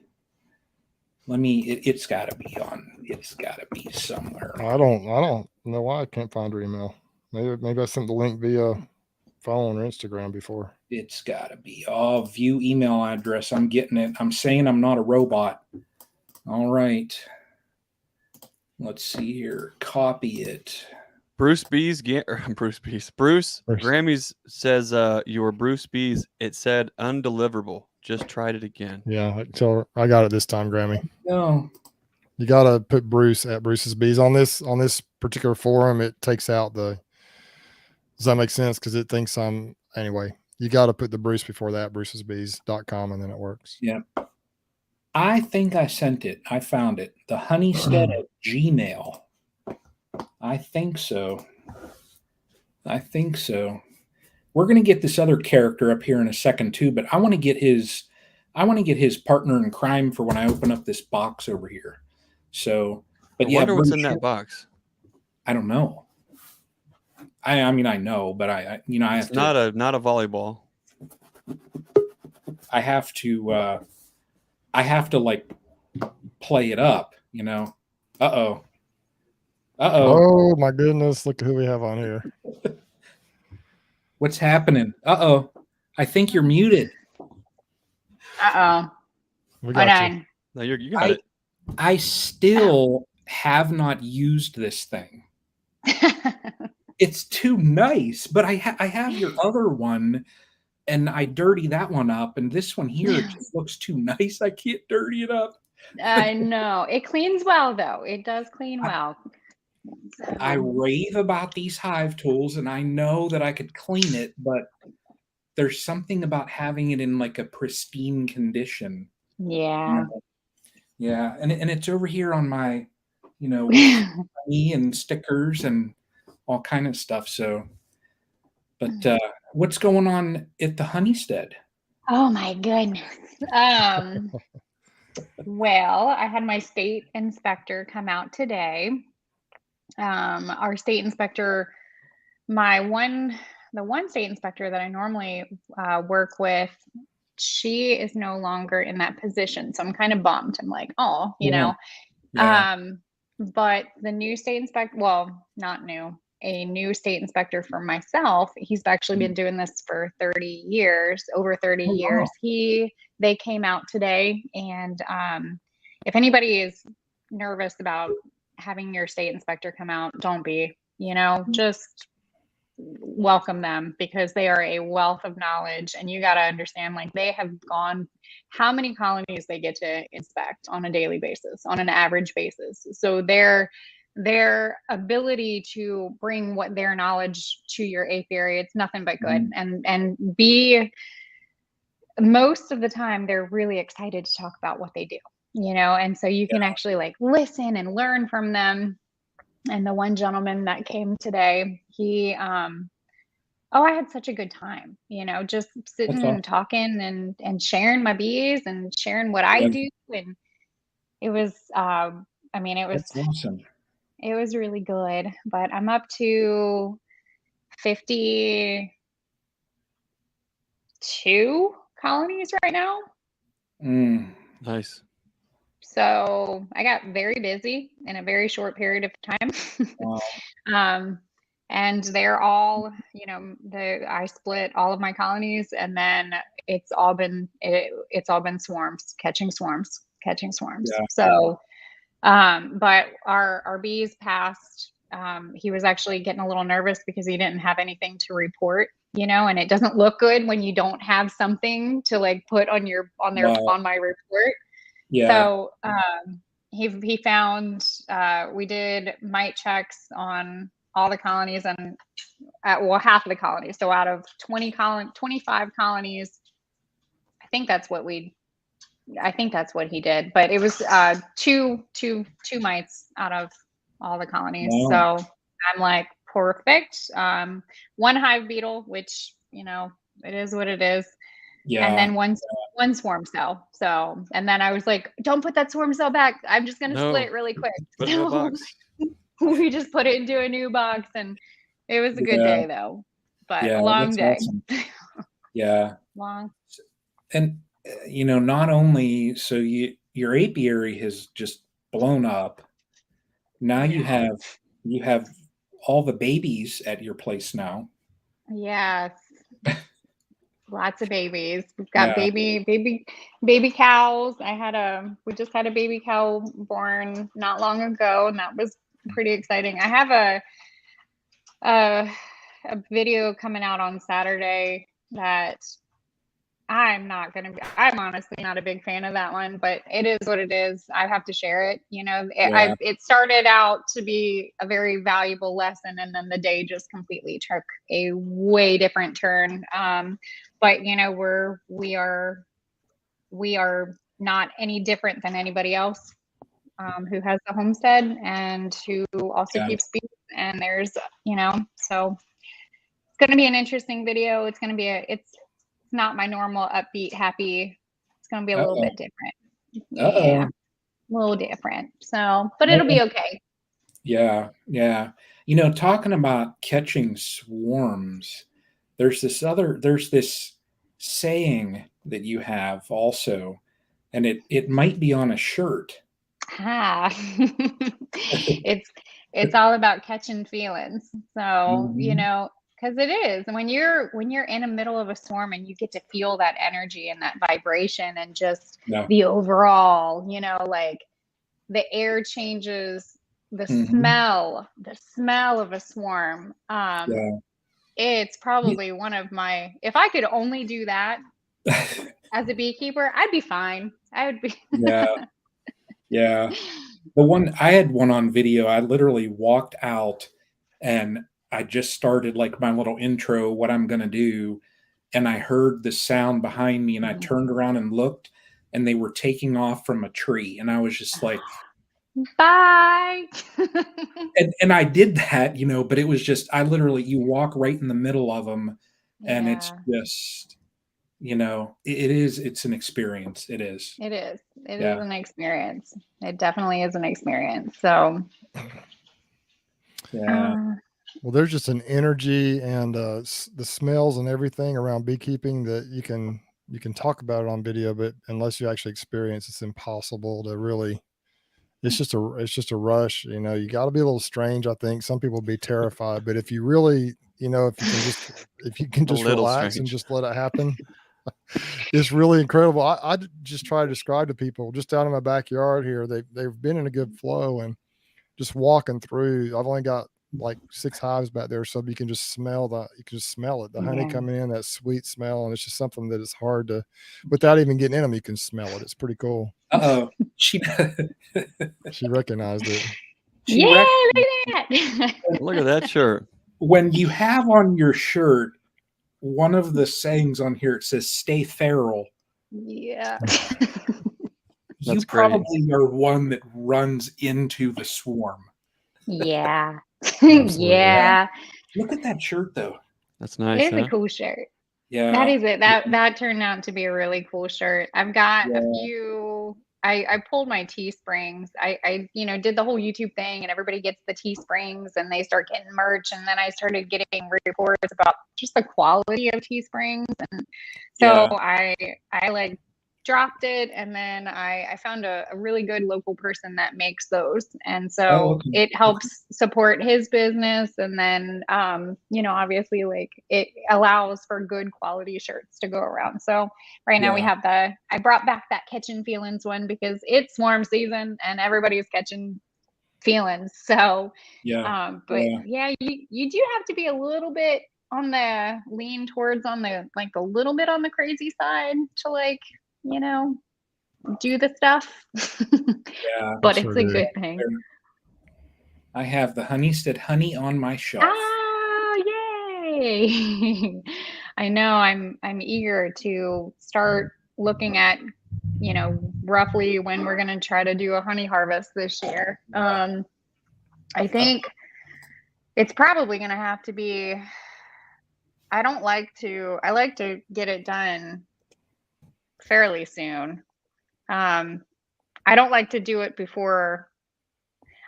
It's got to be on. It's got to be somewhere. I don't know why I can't find her email. Maybe I sent the link via phone or Instagram before. It's got to be. Oh, view email address. I'm getting it. I'm saying I'm not a robot. All right. Let's see here. Copy it. Bruce Grammys says you were Bruce B's. It said undeliverable. Just tried it again. Yeah, I got it this time, Grammy. No. You gotta put Bruce at Bruce's Bees on this particular forum. It takes out the. Does that make sense? Because it thinks I'm anyway. You got to put the Bruce before that, brucesbees.com, and then it works. Yeah. I think I sent it. I found it. The Honeystead at Gmail. I think so. We're going to get this other character up here in a second too, but I want to get his partner in crime for when I open up this box over here. So, but I wonder what's in that box. I don't know. I mean, I know, but I have to. Not a volleyball. I have to like play it up, you know. Uh-oh. Oh my goodness, look at who we have on here. What's happening? Uh-oh. I think you're muted. Uh-oh. We got you. No, you got it. I still have not used this thing. It's too nice, but I have your other one, and I dirty that one up, and this one here just looks too nice. I can't dirty it up. I know. It cleans well, though. It does clean well. I rave about these hive tools, and I know that I could clean it, but there's something about having it in like a pristine condition. Yeah. Yeah, and it's over here on my, me and stickers and all kind of stuff. So, but what's going on at the Honeystead? Oh my goodness. Well, I had my state inspector come out today. Our state inspector, the one state inspector that I normally work with, she is no longer in that position. So I'm kind of bummed. I'm like, oh, you know. Yeah. But the new state inspector, well, not new, a new state inspector for myself. He's actually been doing this for 30 years, over 30 years. Wow. They came out today, and if anybody is nervous about having your state inspector come out, don't be, just welcome them, because they are a wealth of knowledge, and you got to understand, like, they have gone how many colonies they get to inspect on a daily basis, on an average basis. So their ability to bring what their knowledge to your apiary, it's nothing but good. And be, most of the time they're really excited to talk about what they do, and so you can actually like listen and learn from them. And the one gentleman that came today, he I had such a good time, just sitting and talking and sharing my bees and sharing what I do. And it was That's awesome. It was really good. But I'm up to 52 colonies right now. Nice. So I got very busy in a very short period of time. Wow. And they're all, I split all of my colonies, and then it's all been swarms, catching swarms. Yeah. So, but our bees passed. He was actually getting a little nervous because he didn't have anything to report, and it doesn't look good when you don't have something to like put on my report. Yeah. So, he found, we did mite checks on all the colonies, and half of the colonies. So out of 25 colonies, I think that's what he did. But it was two mites out of all the colonies. Wow. So I'm like, perfect. One hive beetle, which it is what it is. Yeah. And then one swarm cell. So, and then I was like, don't put that swarm cell back. I'm just gonna split it really quick. Put it in a box. We just put it into a new box, and it was a good day though, but a long day. Awesome. Yeah. Long. And not only so your apiary has just blown up. Now you have all the babies at your place now. Yes. Lots of babies. We've got baby cows. We just had a baby cow born not long ago, and that was pretty exciting. I have a video coming out on Saturday that I'm honestly not a big fan of that one, but it is what it is. I have to share it. You know, it started out to be a very valuable lesson, and then the day just completely took a way different turn. But you know, we are not any different than anybody else who has a homestead and who also keeps bees. And there's, you know, so it's going to be an interesting video. It's going to be it's not my normal upbeat, happy. It's going to be a little bit different. Yeah, a little different. So, but it'll be okay. Yeah. Yeah. You know, talking about catching swarms, there's this saying that you have also, and it might be on a shirt. It's all about catching feelings. So, you know, because it is when you're in the middle of a swarm and you get to feel that energy and that vibration and just the overall, you know, like the air changes, the smell of a swarm. It's probably one of my, if I could only do that as a beekeeper, I'd be fine. I would be. Yeah. I had one on video. I literally walked out and I just started like my little intro, what I'm going to do. And I heard the sound behind me and I turned around and looked and they were taking off from a tree. And I was just like, bye. and I did that, you know, but it was just, you walk right in the middle of them and it's just, you know, it's an experience. It is. It is an experience. It definitely is an experience. So, well, there's just an energy and the smells and everything around beekeeping that you can talk about it on video, but unless you actually experience, it's impossible to really. It's just a rush. You know, you got to be a little strange. I think some people be terrified, but if you really, you know, if you can just relax and just let it happen, it's really incredible. I just try to describe to people just out in my backyard here. They've been in a good flow and just walking through. I've only got like 6 hives back there, so you can just smell it. The honey coming in, that sweet smell, and it's just something that is hard to, without even getting in them, you can smell it. It's pretty cool. She recognized it. Look at that shirt. When you have on your shirt, one of the sayings on here, it says "Stay feral." Yeah. You probably are one that runs into the swarm. Yeah. Yeah. Look at that shirt though. That's nice. It's a cool shirt. Yeah. That is it. That turned out to be a really cool shirt. I've got a few. I pulled my Teesprings. I you know, did the whole YouTube thing and everybody gets the Teesprings and they start getting merch, and then I started getting reports about just the quality of Teesprings, and so I like dropped it, and then I found a really good local person that makes those, and so it helps support his business, and then you know, obviously like it allows for good quality shirts to go around. So right now we have I brought back that catching feelings one because it's swarm season and everybody's catching feelings. So you do have to be a little bit on the lean towards on the like a little bit on the crazy side to like, you know, do the stuff. But it's a good thing. I have the Honeystead honey on my shelf. Yay. I know I'm eager to start looking at, you know, roughly when we're going to try to do a honey harvest this year. I think it's probably going to have to be, I like to get it done fairly soon. I don't like to do it before.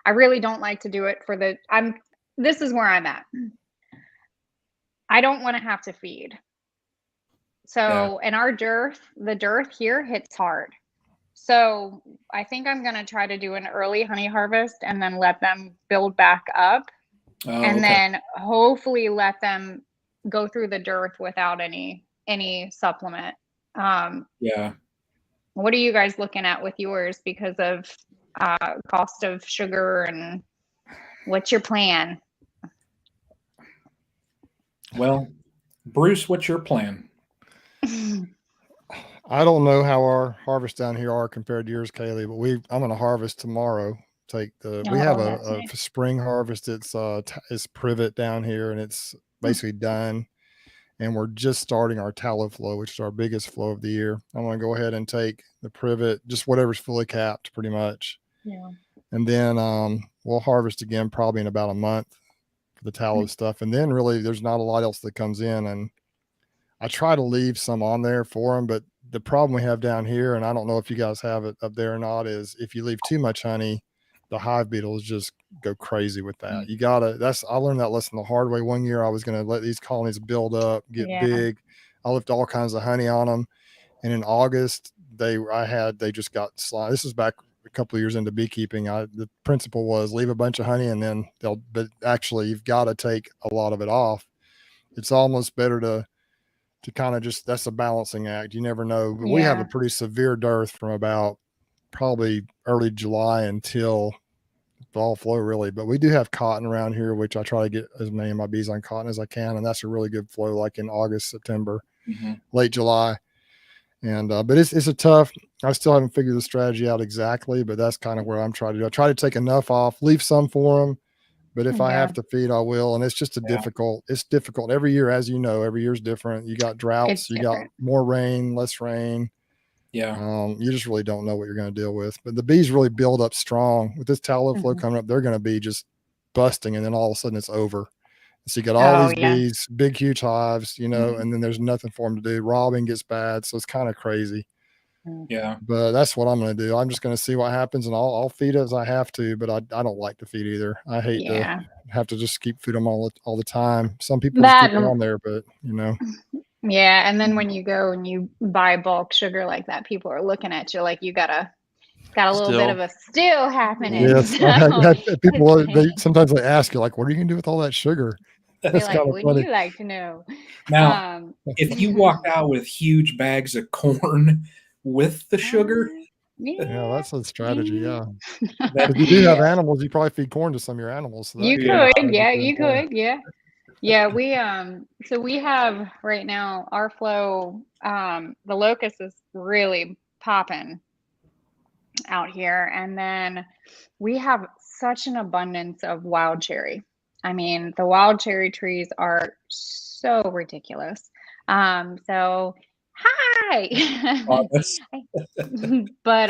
I really don't like to do it for this is where I'm at. I don't want to have to feed. So in our the dearth here hits hard. So I think I'm going to try to do an early honey harvest and then let them build back up. Then hopefully let them go through the dearth without any any supplement. Yeah. What are you guys looking at with yours because of cost of sugar, and what's your plan? Well, Bruce, what's your plan? I don't know how our harvests down here are compared to yours, Kaylee, but I'm going to harvest tomorrow. We have a nice. spring harvest. It's privet down here, and it's basically done. And we're just starting our tallow flow, which is our biggest flow of the year. I'm going to go ahead and take the privet, just whatever's fully capped pretty much. Yeah. And then we'll harvest again probably in about a month for the tallow stuff. And then really there's not a lot else that comes in. And I try to leave some on there for them, but the problem we have down here, and I don't know if you guys have it up there or not, is if you leave too much honey, the hive beetles just go crazy with that. I learned that lesson the hard way. One year I was going to let these colonies build up, get big. I left all kinds of honey on them. And in August, they just got slimy. This is back a couple of years into beekeeping. The principle was leave a bunch of honey and then but actually you've got to take a lot of it off. It's almost better to kind of just, that's a balancing act. You never know. But we have a pretty severe dearth from about probably early July until fall flow really. But we do have cotton around here, which I try to get as many of my bees on cotton as I can. And that's a really good flow, like in August, September, late July. And, but it's a tough, I still haven't figured the strategy out exactly, but that's kind of where I'm trying to do. I try to take enough off, leave some for them. But if I have to feed, I will. And it's just it's difficult every year. As you know, every year's different. You got droughts, got more rain, less rain. Yeah. You just really don't know what you're going to deal with. But the bees really build up strong with this tallow flow coming up. They're going to be just busting. And then all of a sudden it's over. So you got all these bees, big, huge hives, and then there's nothing for them to do. Robbing gets bad. So it's kind of crazy. Yeah. But that's what I'm going to do. I'm just going to see what happens, and I'll feed it as I have to, but I don't like to feed either. I hate to have to just keep feeding them all the time. Some people just keep it on there, but Yeah. And then when you go and you buy bulk sugar like that, people are looking at you like you got a little bit of a still happening. Yes. So. People, sometimes they ask you, like, what are you going to do with all that sugar? That's like, would you like to know? Now, if you walk out with huge bags of corn with the sugar. Yeah, that's a strategy. Yeah. If you do have animals, you probably feed corn to some of your animals. So you could. Yeah, you could. Yeah. Yeah. We, so we have right now our flow, the locust is really popping out here. And then we have such an abundance of wild cherry. I mean, the wild cherry trees are so ridiculous. So hi. But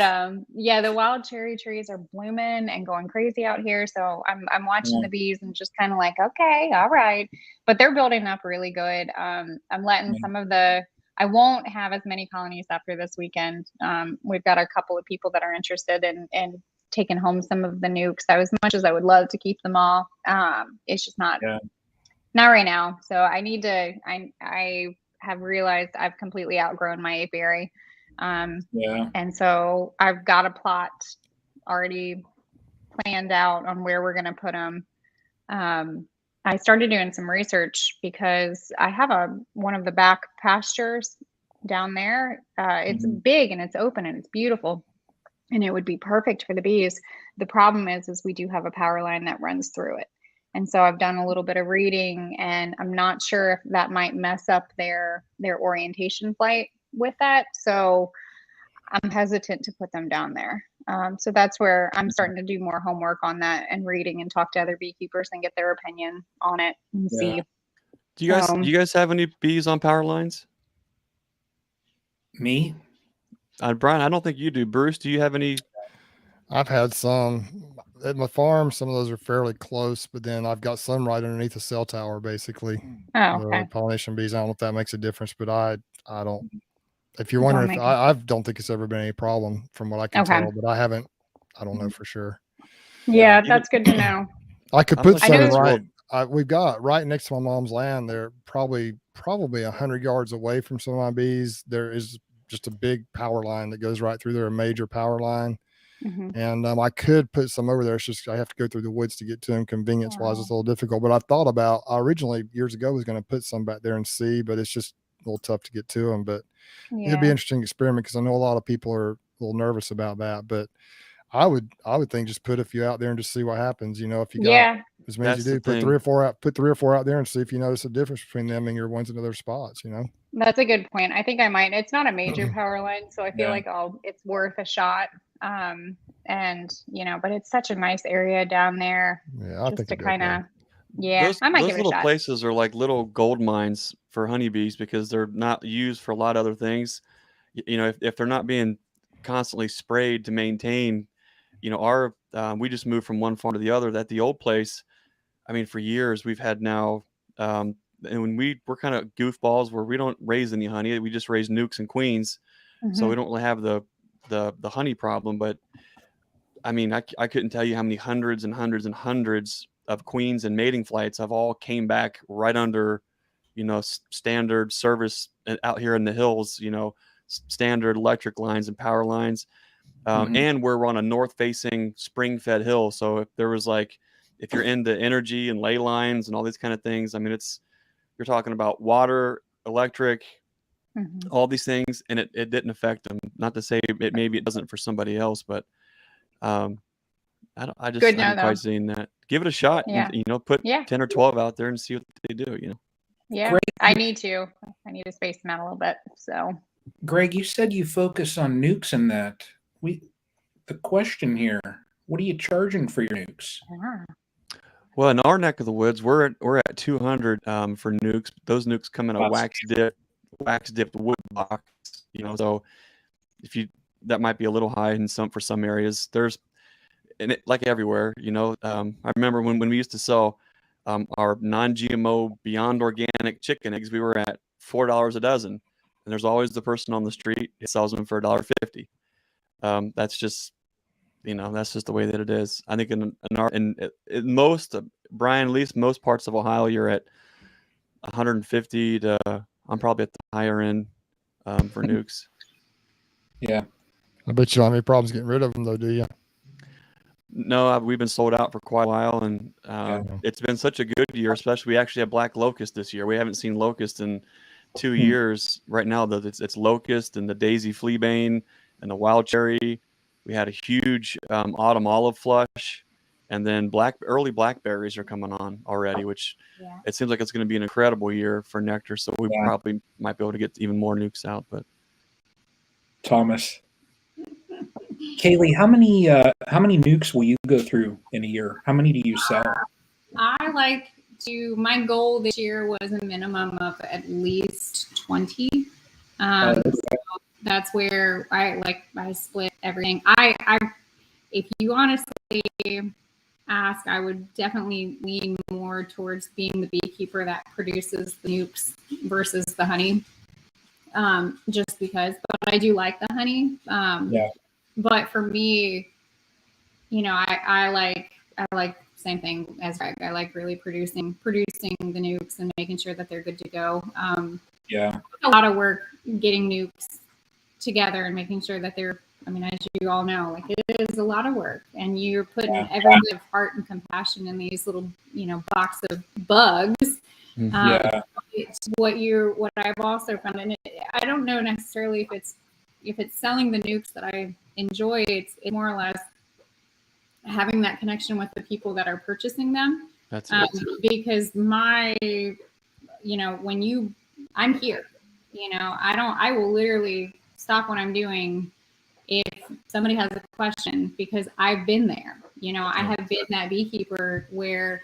yeah, the wild cherry trees are blooming and going crazy out here. So I'm watching the bees and just kind of like, okay, all right. But they're building up really good. I'm letting some of I won't have as many colonies after this weekend. We've got a couple of people that are interested in taking home some of the nukes. As much as I would love to keep them all, it's just not right now. So I need to. I have realized I've completely outgrown my apiary, and so I've got a plot already planned out on where we're going to put them. I started doing some research because I have one of the back pastures down there. It's big and it's open and it's beautiful, and it would be perfect for the bees. The problem is we do have a power line that runs through it. And so I've done a little bit of reading, and I'm not sure if that might mess up their orientation flight with that. So I'm hesitant to put them down there. So that's where I'm starting to do more homework on that and reading and talk to other beekeepers and get their opinion on it and see. Do you guys have any bees on power lines? Me? Brian, I don't think you do. Bruce, do you have any? I've had some at my farm. Some of those are fairly close, but then I've got some right underneath the cell tower, basically. Oh, okay. Pollination bees. I don't know if that makes a difference, but I don't. If you're wondering, I don't think it's ever been any problem from what I can tell, but I don't know for sure. Yeah, that's good to know. I could put some right. We've got right next to my mom's land. They're probably 100 yards away from some of my bees. There is just a big power line that goes right through there, a major power line. And I could put some over there. It's just I have to go through the woods to get to them. Convenience wise, it's a little difficult. But I originally years ago was going to put some back there and see, but it's just little tough to get to them, but it'd be Yeah. an interesting experiment because I know a lot of people are a little nervous about that, but I would think just put a few out there and just see what happens. You know, if you got Yeah. as many as you do, put three or four out there and see if you notice a difference between them and your ones in other spots, you know. That's a good point. I think I might. It's not a major power line, so I feel like it's worth a shot. And you know, but it's such a nice area down there. Yeah, I just think to it'd be kind of, okay. I might those give it a little shot. places are like little gold mines for honeybees because they're not used for a lot of other things. You know, if they're not being constantly sprayed to maintain, you know, we just moved from one farm to the other. At the old place, I mean, for years we've had now, and when we're kind of goofballs where we don't raise any honey, we just raise nukes and queens, so we don't really have the honey problem. But I mean, I couldn't tell you how many hundreds and hundreds and hundreds of queens and mating flights have all came back right under, you know, standard service out here in the hills, you know, standard electric lines and power lines. And we're on a north facing spring fed hill. So if there was if you're into energy and ley lines and all these kind of things, I mean, you're talking about water, electric, all these things, and it didn't affect them. Not to say maybe it doesn't for somebody else, but I haven't quite seen that. Give it a shot. Yeah. And, you know, put 10 or 12 out there and see what they do, you know. Yeah. Greg, I need to space them out a little bit. So Greg, you said you focus on nukes and that. The question here, what are you charging for your nukes? Well, in our neck of the woods, we're at 200 for nukes. Those nukes come in a wax dipped wood box, you know. So that might be a little high for some areas. And like everywhere, you know. I remember when we used to sell our non-GMO Beyond Organic chicken eggs, we were at $4 a dozen, and there's always the person on the street who sells them for $1.50. That's just, you know, that's just the way that it is. I think in most, Brian, at least most parts of Ohio, you're at 150 to, I'm probably at the higher end for nukes. Yeah. I bet you don't have any problems getting rid of them though, do you? No, we've been sold out for quite a while, and it's been such a good year. Especially, we actually have black locust this year. We haven't seen locust in 2 years. Right now, though, it's locust and the daisy fleabane and the wild cherry. We had a huge autumn olive flush, and then early blackberries are coming on already, which it seems like it's going to be an incredible year for nectar. So we probably might be able to get even more nukes out. But Thomas, Kaylee, how many nukes will you go through in a year? How many do you sell? My goal this year was a minimum of at least 20. So that's where I split everything. If you honestly ask, I would definitely lean more towards being the beekeeper that produces the nukes versus the honey. Just because, but I do like the honey. But for me, you know, I like same thing as Greg. I like really producing the nukes and making sure that they're good to go. A lot of work getting nukes together and making sure that they're, I mean, as you all know, like it is a lot of work, and you're putting every bit of heart and compassion in these little, you know, box of bugs. It's what I've also found, and I don't know necessarily if it's selling the nukes that I enjoy. It's more or less having that connection with the people that are purchasing them. That's because you know, I'm here, you know, I will literally stop what I'm doing if somebody has a question, because I've been there. You know, I have been that beekeeper where,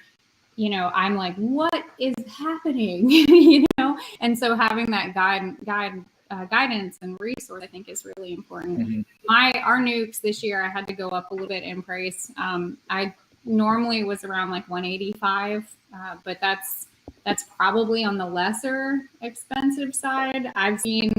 you know, I'm like, what is happening? You know, and so having that guidance and resource, I think, is really important. Our nukes this year, I had to go up a little bit in price. I normally was around like 185, but that's probably on the lesser expensive side. I've seen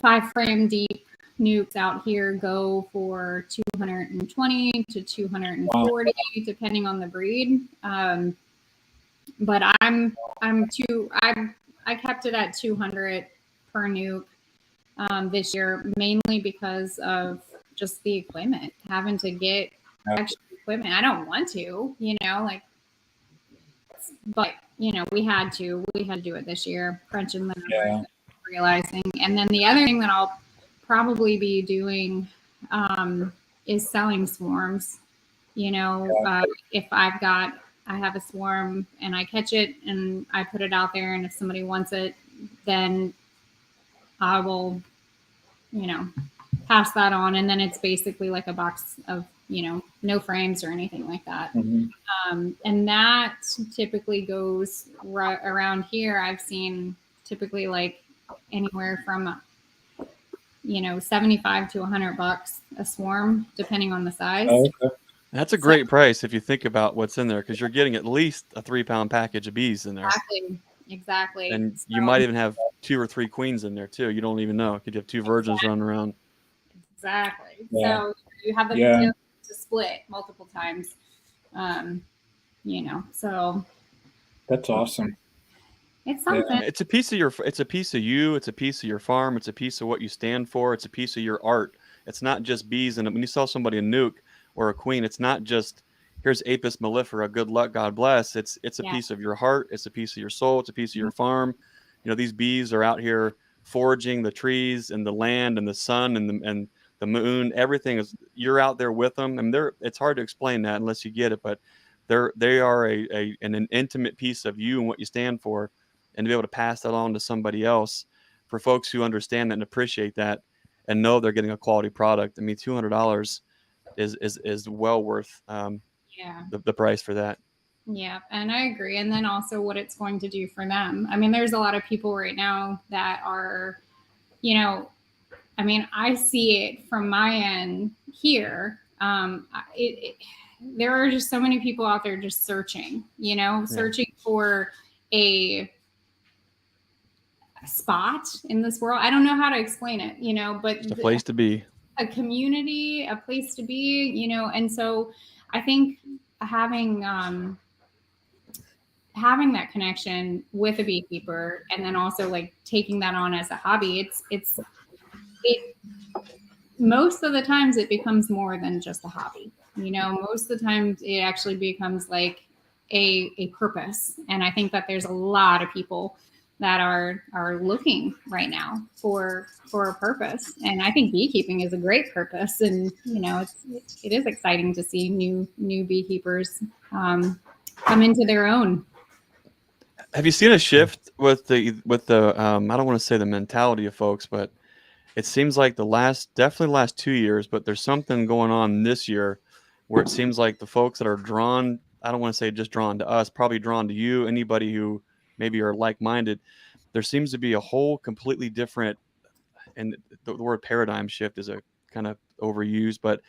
5-frame deep nukes out here go for 220 to 240, depending on the breed. But I kept it at 200 per nuke this year, mainly because of just the equipment, having to get extra equipment. I don't want to, you know, like, but we had to do it this year, crunching the numbers, realizing. And then the other thing that I'll probably be doing is selling swarms. If I have a swarm and I catch it and I put it out there, and if somebody wants it, then I will, pass that on. And then it's basically like a box of, no frames or anything like that. Mm-hmm. And that typically goes right around here. I've seen typically like anywhere from, 75 to $100 a swarm, depending on the size. Oh, okay. That's a great price if you think about what's in there, because you're getting at least a 3-pound package of bees in there. Exactly. And you might even have 2 or 3 queens in there too. You don't even know. Could you have 2 virgins running around? Exactly. Yeah. So you have the potential to split multiple times. So that's awesome. It's something. It's a piece of you. It's a piece of your farm. It's a piece of what you stand for. It's a piece of your art. It's not just bees. And when you sell somebody a nuke or a queen, it's not just here's Apis mellifera, good luck, God bless. It's a piece of your heart. It's a piece of your soul. It's a piece of your farm. These bees are out here foraging the trees and the land and the sun and the moon. Everything is, you're out there with them. And it's hard to explain that unless you get it, but they are an intimate piece of you and what you stand for. And to be able to pass that on to somebody else, for folks who understand that and appreciate that and know they're getting a quality product. I mean, $200 is well worth the price for that. Yeah, and I agree. And then also what it's going to do for them. I mean, there's a lot of people right now that are, I see it from my end here. There are just so many people out there just searching, searching for a spot in this world. I don't know how to explain it, but it's a place to be, a community, a place to be, and so I think having that connection with a beekeeper, and then also like taking that on as a hobby, it most of the times it becomes more than just a hobby. Most of the times it actually becomes like a purpose. And I think that there's a lot of people that are looking right now for a purpose. And I think beekeeping is a great purpose. And, it is exciting to see new beekeepers come into their own. Have you seen a shift with the I don't want to say the mentality of folks, but it seems like definitely the last 2 years, but there's something going on this year where it seems like the folks that are drawn, I don't want to say just drawn to us, probably drawn to you, anybody who maybe are like-minded, there seems to be a whole completely different, and the word paradigm shift is a kind of overused, but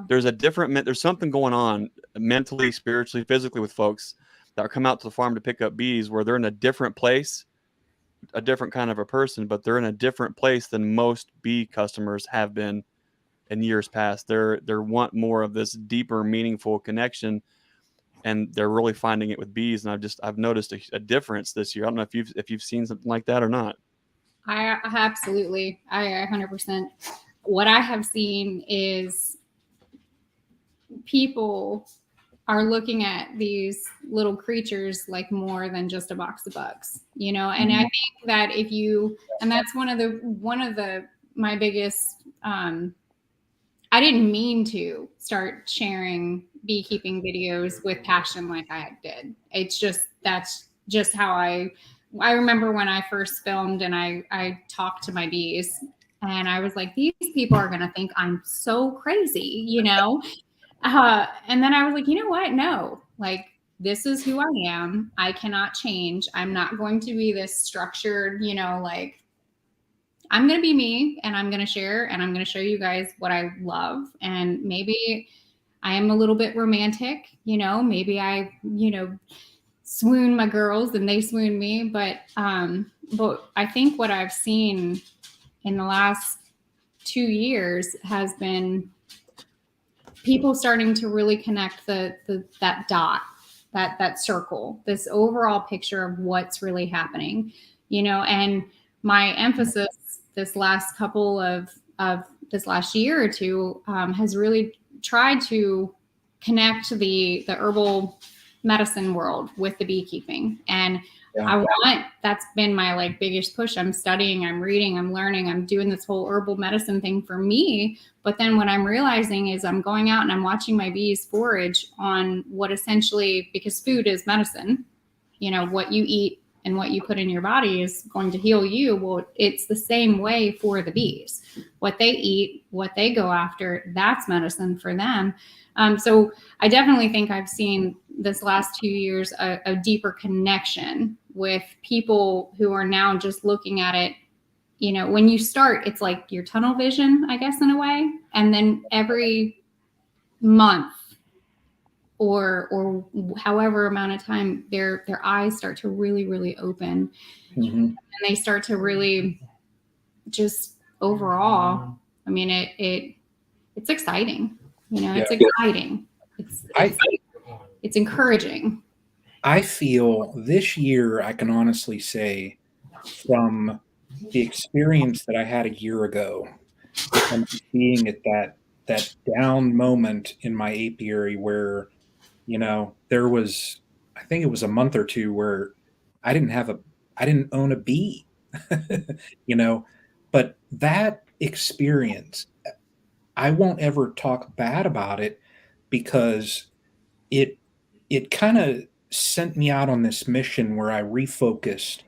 there's something going on mentally, spiritually, physically with folks that are come out to the farm to pick up bees, where they're in a different place, a different kind of a person, but they're in a different place than most bee customers have been in years past. They want more of this deeper, meaningful connection, and they're really finding it with bees. And I've noticed a difference this year. I don't know if you've seen something like that or not. I absolutely, I 100%. What I have seen is people are looking at these little creatures like more than just a box of bugs, and I think that and that's one of my biggest, I didn't mean to start sharing beekeeping videos with passion like I did. That's just how I remember when I first filmed and I talked to my bees, and I was like, these people are going to think I'm so crazy, and then I was like, you know what? No, like, this is who I am. I cannot change. I'm not going to be this structured, like, I'm going to be me, and I'm going to share, and I'm going to show you guys what I love. And maybe I am a little bit romantic, maybe I, swoon my girls and they swoon me. But I think what I've seen in the last 2 years has been people starting to really connect that dot, that circle, this overall picture of what's really happening, and my emphasis this last couple of this last year or two has really tried to connect the herbal medicine world with the beekeeping. And that's been my like biggest push. I'm studying, I'm reading, I'm learning, I'm doing this whole herbal medicine thing for me. But then what I'm realizing is I'm going out and I'm watching my bees forage on what essentially, because food is medicine, what you eat and what you put in your body is going to heal you. Well, it's the same way for the bees. What they eat, what they go after, that's medicine for them. So I definitely think I've seen this last 2 years a deeper connection with people who are now just looking at it. When you start, it's like your tunnel vision, I guess, in a way. And then every month or however amount of time, their eyes start to really, really open. Mm-hmm. And they start to really just overall, I mean, it's exciting. It's exciting. It's encouraging. I feel this year, I can honestly say, from the experience that I had a year ago, and being at that down moment in my apiary where, there was, I think it was a month or two where I didn't own a bee, but that experience, I won't ever talk bad about it, because it kind of sent me out on this mission where I refocused,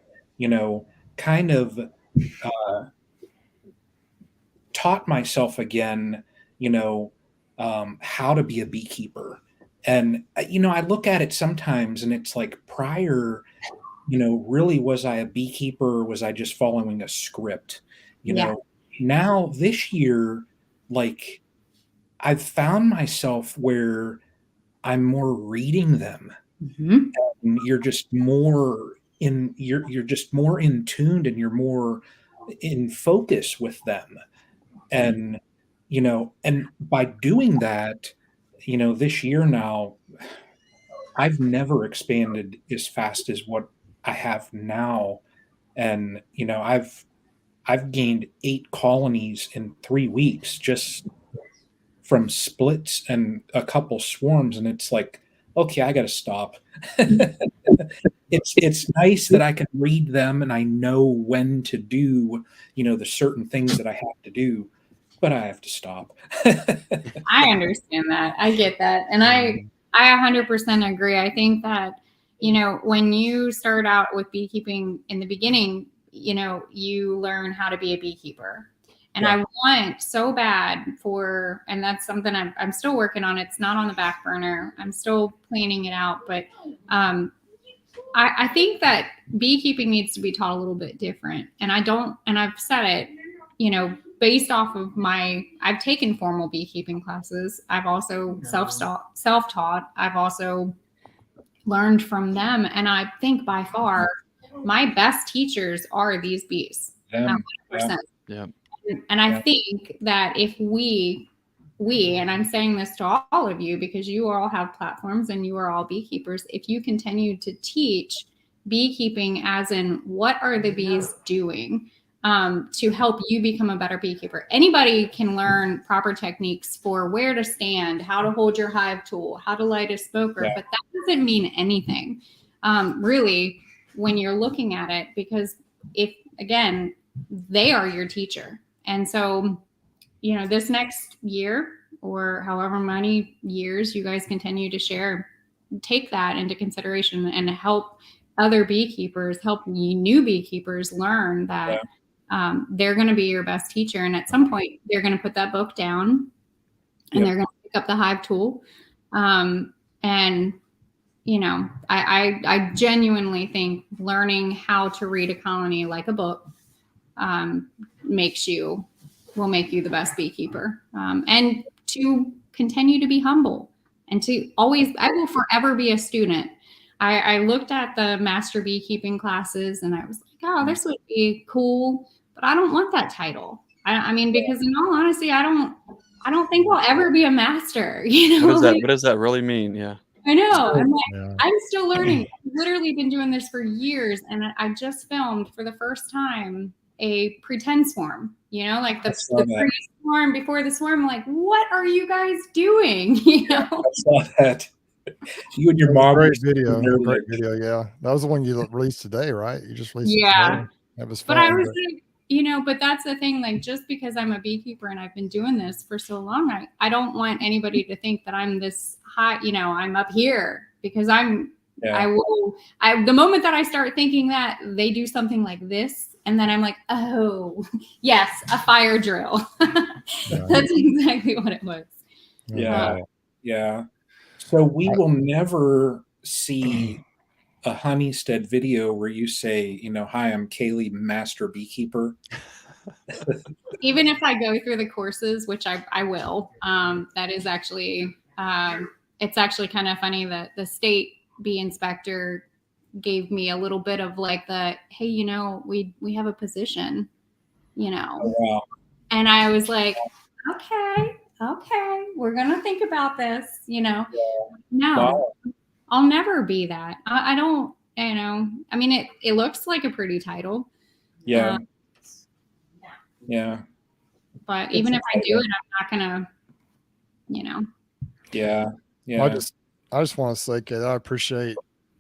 kind of taught myself again, how to be a beekeeper. And, I look at it sometimes and it's like prior, really, was I a beekeeper or was I just following a script? Now this year, like, I've found myself where I'm more reading them. Mm-hmm. And you're just more you're just more in tuned and you're more in focus with them. And, and by doing that, this year now, I've never expanded as fast as what I have now. And, I've gained 8 colonies in 3 weeks just from splits and a couple swarms. And it's like, okay, I got to stop. It's nice that I can read them and I know when to do, the certain things that I have to do, but I have to stop. I understand that. I get that. And I 100% agree. I think that, when you start out with beekeeping in the beginning, you learn how to be a beekeeper. And I want so bad and that's something I'm still working on. It's not on the back burner. I'm still planning it out. But I think that beekeeping needs to be taught a little bit different. And I've said it, based off of I've taken formal beekeeping classes. I've also self-taught. I've also learned from them. And I think by far my best teachers are these bees. 100%. Yeah. And I think that if we, and I'm saying this to all of you because you all have platforms and you are all beekeepers, if you continue to teach beekeeping as in what are the bees doing to help you become a better beekeeper. Anybody can learn proper techniques for where to stand, how to hold your hive tool, how to light a smoker, but that doesn't mean anything really when you're looking at it, because again, they are your teacher. And so, this next year or however many years you guys continue to share, take that into consideration and help other beekeepers, help new beekeepers learn that they're going to be your best teacher. And at some point, they're going to put that book down and they're going to pick up the hive tool. And, I genuinely think learning how to read a colony like a book will make you the best beekeeper, and to continue to be humble and to always, I will forever be a student. I looked at the master beekeeping classes and I was like, oh, this would be cool, but I don't want that title. I mean, because in all honesty, I don't think I'll ever be a master. What does that really mean? Yeah. I know. I'm still learning. I've literally been doing this for years, and I just filmed for the first time a pretend swarm, like the pre-swarm before the swarm. I'm like, what are you guys doing? I saw that. You and your mom. Great video. Great video. Yeah. That was the one you released today, right? You just released it today. That was fun. But I was like, you know, but that's the thing, like, just because I'm a beekeeper and I've been doing this for so long, I don't want anybody to think that I'm this high, you know, I'm up here, because the moment that I start thinking that, they do something like this, and then I'm like, oh, yes, a fire drill. That's exactly what it was. Yeah. Yeah. So we will never see a Honeystead video where you say, you know, hi, I'm Kaylee, master beekeeper. Even if I go through the courses, which I will, that is actually, it's actually kind of funny that the state bee inspector gave me a little bit of like the, hey, you know, we have a position, you know. Oh, wow. And I was like, okay, we're going to think about this, you know. Yeah. No, Wow. I'll never be that. I don't, you know, I mean, it looks like a pretty title. Yeah. Yeah. But even if I do it, I'm not going to, you know. Yeah. Yeah. Well, I just want to say, Kate, I appreciate,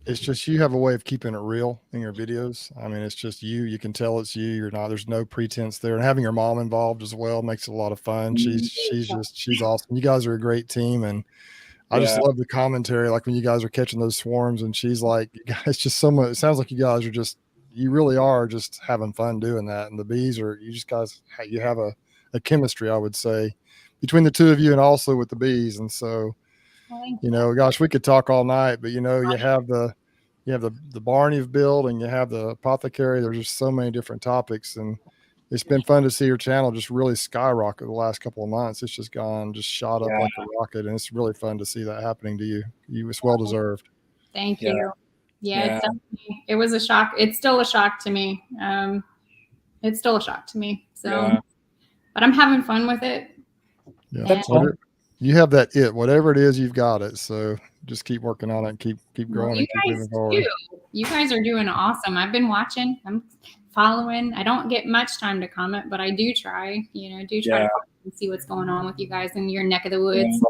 it's just, you have a way of keeping it real in your videos. I mean, it's just you can tell it's you. There's no pretense there, and having your mom involved as well makes it a lot of fun. She's awesome. You guys are a great team, and I just love the commentary. Like when you guys are catching those swarms and she's like, you guys just so much, it sounds like you guys are just, you really are just having fun doing that. And the bees are, you just guys, you have a chemistry, I would say, between the two of you and also with the bees. And so, you know, gosh, we could talk all night, but you know, you have the barn you've built, and you have the apothecary. There's just so many different topics, and it's been fun to see your channel just really skyrocket the last couple of months. It's just shot up like a rocket, and it's really fun to see that happening to you. It's well deserved. Thank you. Yeah. It was a shock. It's still a shock to me. It's still a shock to me. So, but I'm having fun with it. Yeah. That's you have that whatever it is, you've got it. So just keep working on it and keep growing and keep moving forward. You guys are doing awesome. I've been watching. I'm following. I don't get much time to comment, but I do try. You know, to see what's going on with you guys in your neck of the woods.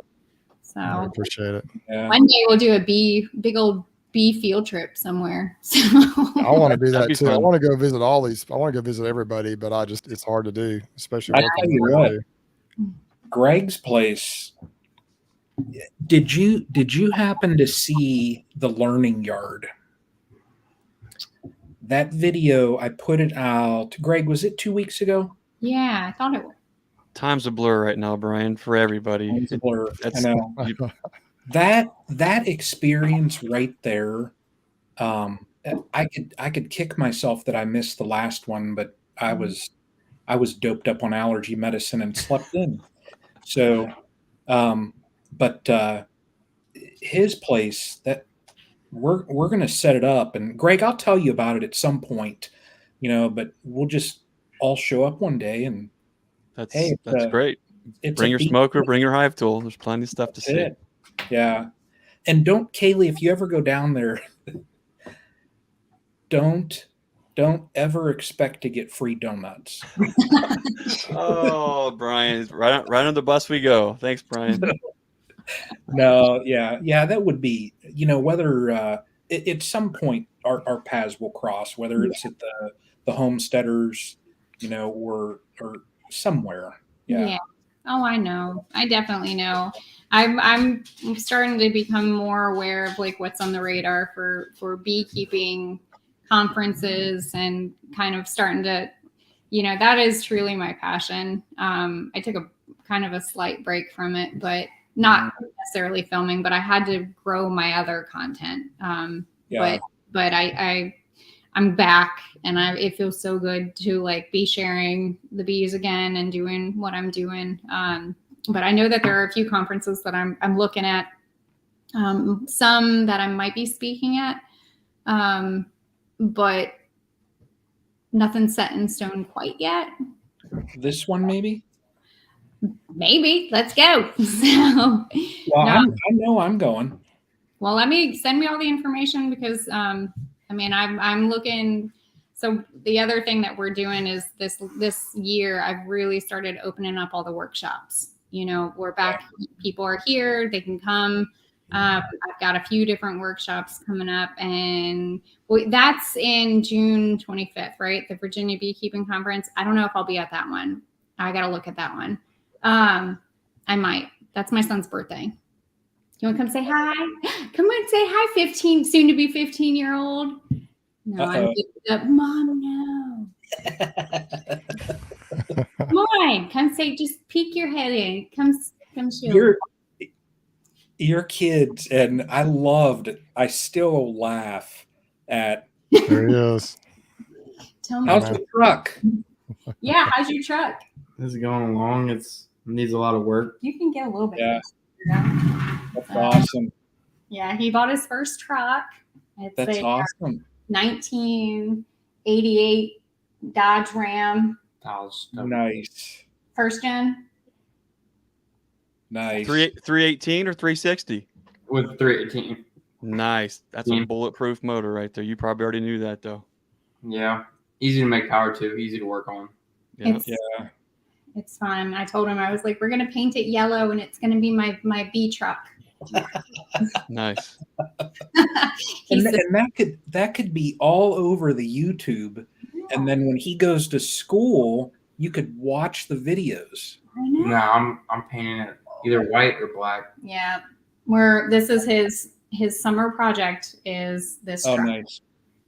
So I appreciate it. One day we'll do a big old bee field trip somewhere. So I want to do that too. I want to go visit all these. I want to go visit everybody, but it's hard to do, especially. I tell you what, Greg's place. Did you happen to see the learning yard? That video, I put it out. Greg, was it 2 weeks ago? Yeah, I thought it was. Time's a blur right now, Brian, for everybody. Time's a blur. I know. That experience right there, I could kick myself that I missed the last one, but I was doped up on allergy medicine and slept in. So, but his place, that we're going to set it up, and Greg, I'll tell you about it at some point, you know, but we'll just all show up one day, and that's great. Bring your smoker, bring your hive tool. There's plenty of stuff to see. Yeah. And Kaylee, if you ever go down there, don't ever expect to get free donuts. Oh, Brian, right on the bus we go. Thanks, Brian. No, yeah, that would be, you know, whether at some point our paths will cross, whether it's at the homesteaders, you know, or somewhere. Yeah. Oh, I know. I definitely know. I'm starting to become more aware of like what's on the radar for beekeeping conferences, and kind of starting to, you know, that is truly my passion. I took a kind of a slight break from it, but not necessarily filming, but I had to grow my other content. But I'm back, and it feels so good to like be sharing the bees again and doing what I'm doing. But I know that there are a few conferences that I'm looking at, some that I might be speaking at, but nothing set in stone quite yet. This one, maybe. Let's go. So, I know I'm going. Well, send me all the information, because I mean, I'm looking. So the other thing that we're doing is this year, I've really started opening up all the workshops. You know, we're back. People are here. They can come. I've got a few different workshops coming up, and that's in June 25th, right? The Virginia Beekeeping Conference. I don't know if I'll be at that one. I got to look at that one. I might. That's my son's birthday. You want to come say hi? Come on, say hi, 15, soon to be 15-year-old. No, I'm up. Mom, no. Come on, come say, just peek your head in. Come show. Your kids, and I still laugh at. There he is. Tell me. How's your truck? Yeah, how's your truck? This is going along. It needs a lot of work. You can get a little bit. Yeah. That's awesome. Yeah, he bought his first truck. That's awesome. 1988 Dodge Ram. Nice. First gen. Nice. 318 or 360? With 318. Nice. That's a bulletproof motor right there. You probably already knew that, though. Yeah. Easy to make power to. Easy to work on. Yeah. It's fun. I told him, I was like, we're going to paint it yellow and it's going to be my B truck. Nice. and that could be all over the YouTube. Yeah. And then when he goes to school, you could watch the videos. I know. No, I'm painting it either white or black. Yeah. This is his summer project is this truck. Nice.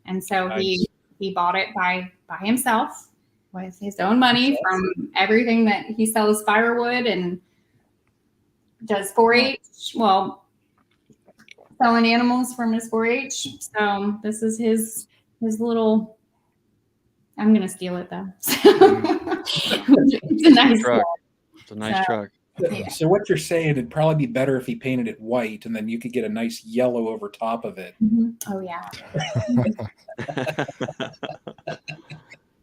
And so nice. he bought it by himself with his own money from everything that he sells firewood and does 4-H. Well, selling animals from his 4-H. So this is his little. I'm gonna steal it though. It's a nice truck. It's a nice truck. Yeah. So what you're saying, it'd probably be better if he painted it white, and then you could get a nice yellow over top of it. Mm-hmm. Oh yeah.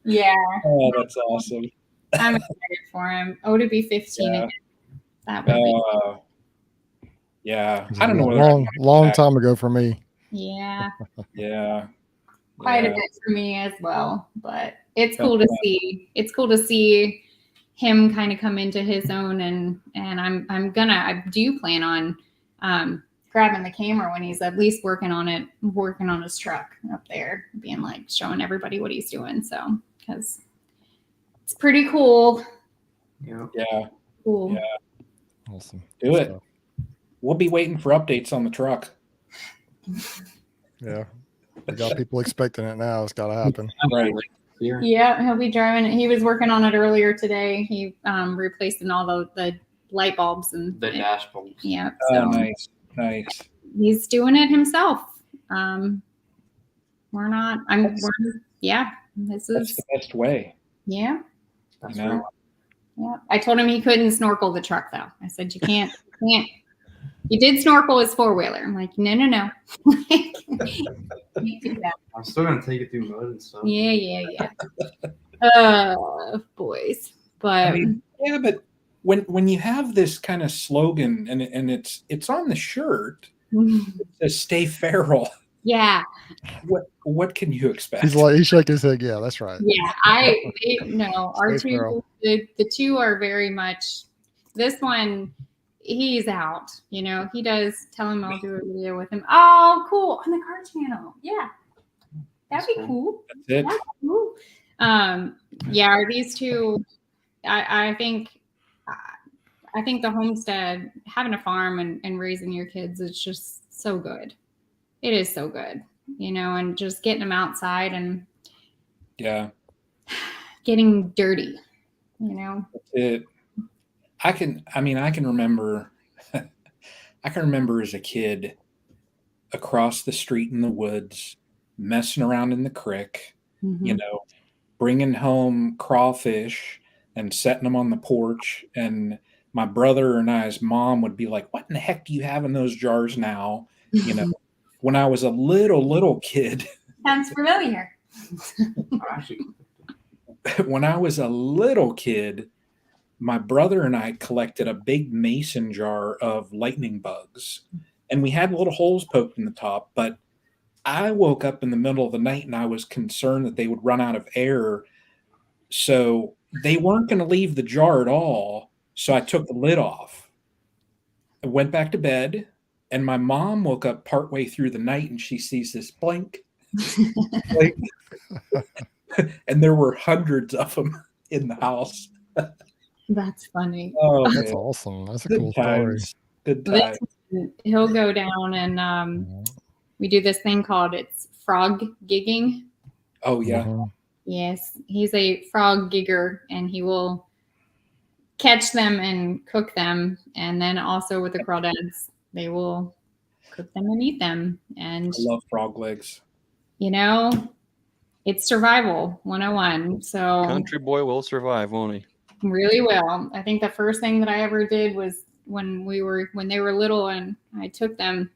Yeah. Oh, that's awesome. I'm excited for him. Oh, to be 15 again. That would be. Yeah. I don't know. Long time ago for me. Yeah. Yeah. Quite a bit for me as well, but it's cool to see. It's cool to see him kind of come into his own, and I do plan on grabbing the camera when he's at least working on his truck up there, being like showing everybody what he's doing. So, because it's pretty cool. Yeah. Cool. Yeah. Awesome. Do it. We'll be waiting for updates on the truck. Yeah. We got people expecting it now. It's got to happen. Right. Yeah, he'll be driving it. He was working on it earlier today. He replacing all the light bulbs and the dash bulbs. Yeah. So nice. He's doing it himself. This is the best way. Yeah. That's right. Yeah. I told him he couldn't snorkel the truck though. I said, you can't. He did snorkel his 4-wheeler. I'm like, no. Can't do that. I'm still gonna take it through mud and stuff. Yeah. Boys. But I mean, but when you have this kind of slogan and it's on the shirt, it says "Stay feral." Yeah. What can you expect? He shook his head. Yeah, that's right. Yeah, our two, the two are very much. This one, he's out. He does. Tell him I'll do a video with him. Oh, cool, on the car channel. Yeah, that'd be cool. That's it. That's cool. These two. I think the homestead, having a farm and raising your kids is just so good. It is so good, and just getting them outside and getting dirty, That's it. I can remember as a kid across the street in the woods, messing around in the creek, bringing home crawfish and setting them on the porch. And my brother and I's mom would be like, "What in the heck do you have in those jars now?" When I was a little kid. Sounds familiar. When I was a little kid, my brother and I collected a big mason jar of lightning bugs, and we had little holes poked in the top, but I woke up in the middle of the night and I was concerned that they would run out of air. So they weren't going to leave the jar at all. So I took the lid off. I went back to bed And my mom woke up partway through the night and she sees this blink. Blink. And there were hundreds of them in the house. That's funny. Oh, That's man. awesome. That's a Good cool times. story. Good times. He'll go down and we do this thing called it's frog gigging. Oh, yeah. Mhm. Yes, he's a frog gigger, and he will catch them and cook them, and then also with the crawdads, they will cook them and eat them. And I love frog legs. you know, it's survival 101. So Country boy will survive, won't he? really well. I think the first thing that I ever did was when they were little and I took them,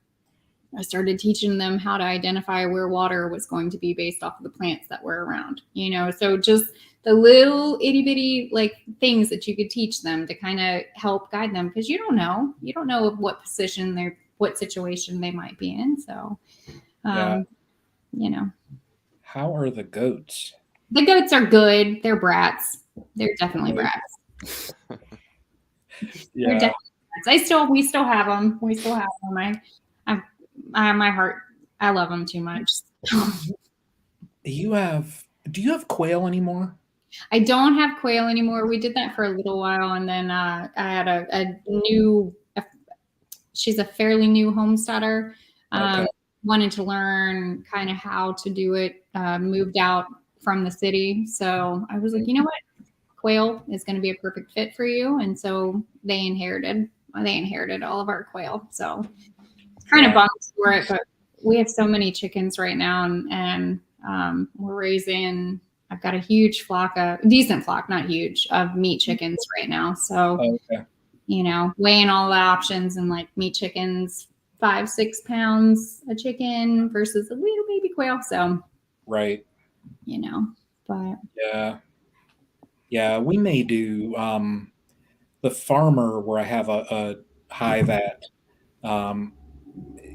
I started teaching them how to identify where water was going to be based off of the plants that were around, so just the little itty bitty like things that you could teach them to kind of help guide them. Cause you don't know what position what situation they might be in. So, How are the goats? The goats are good. They're brats. They're definitely brats. Yeah. They're definitely brats. We still have them. My heart, I love them too much. Do you have quail anymore? I don't have quail anymore. We did that for a little while, and then I had she's a fairly new homesteader. Okay. Wanted to learn kind of how to do it. Moved out from the city, so I was like, you know what, quail is going to be a perfect fit for you. And so they inherited all of our quail. So kind of bummed for it, but we have so many chickens right now, and we're raising. I've got a decent flock, not huge, of meat chickens right now. So, weighing all the options, and like meat chickens, 5-6 pounds a chicken versus a little baby quail. So, right. But yeah, we may do the farmer where I have a hive at.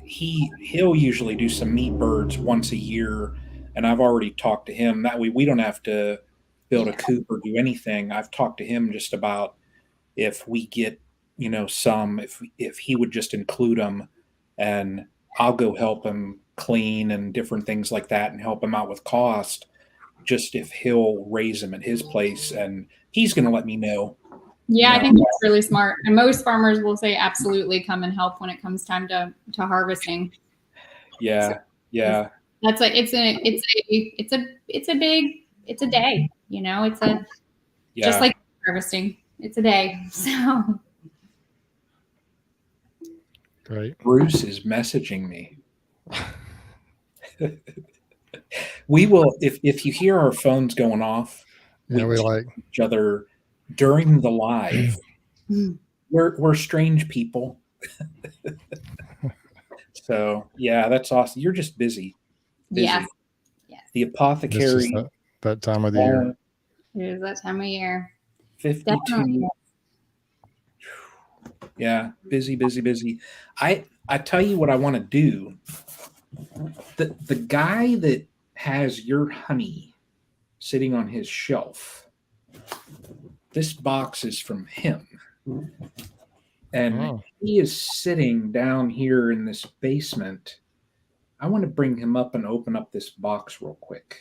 He'll usually do some meat birds once a year, and I've already talked to him. That way we don't have to build a coop or do anything. I've talked to him just about if we get, if he would just include them, and I'll go help him clean and different things like that and help him out with cost, just if he'll raise them at his place, and he's going to let me know. Yeah, I think that's really smart. And most farmers will say absolutely come and help when it comes time to harvesting. Yeah. So yeah. That's like it's a day, just like harvesting. It's a day. So Great. Bruce is messaging me. We will, if you hear our phones going off, we like each other during the live. We're strange people. So yeah, that's awesome. You're just busy. Yes. The apothecary. That time of the year. It is that time of year. 52. Definitely. Yeah, busy. I tell you what I want to do. The guy that has your honey sitting on his shelf, this box is from him. And he is sitting down here in this basement. I want to bring him up and open up this box real quick.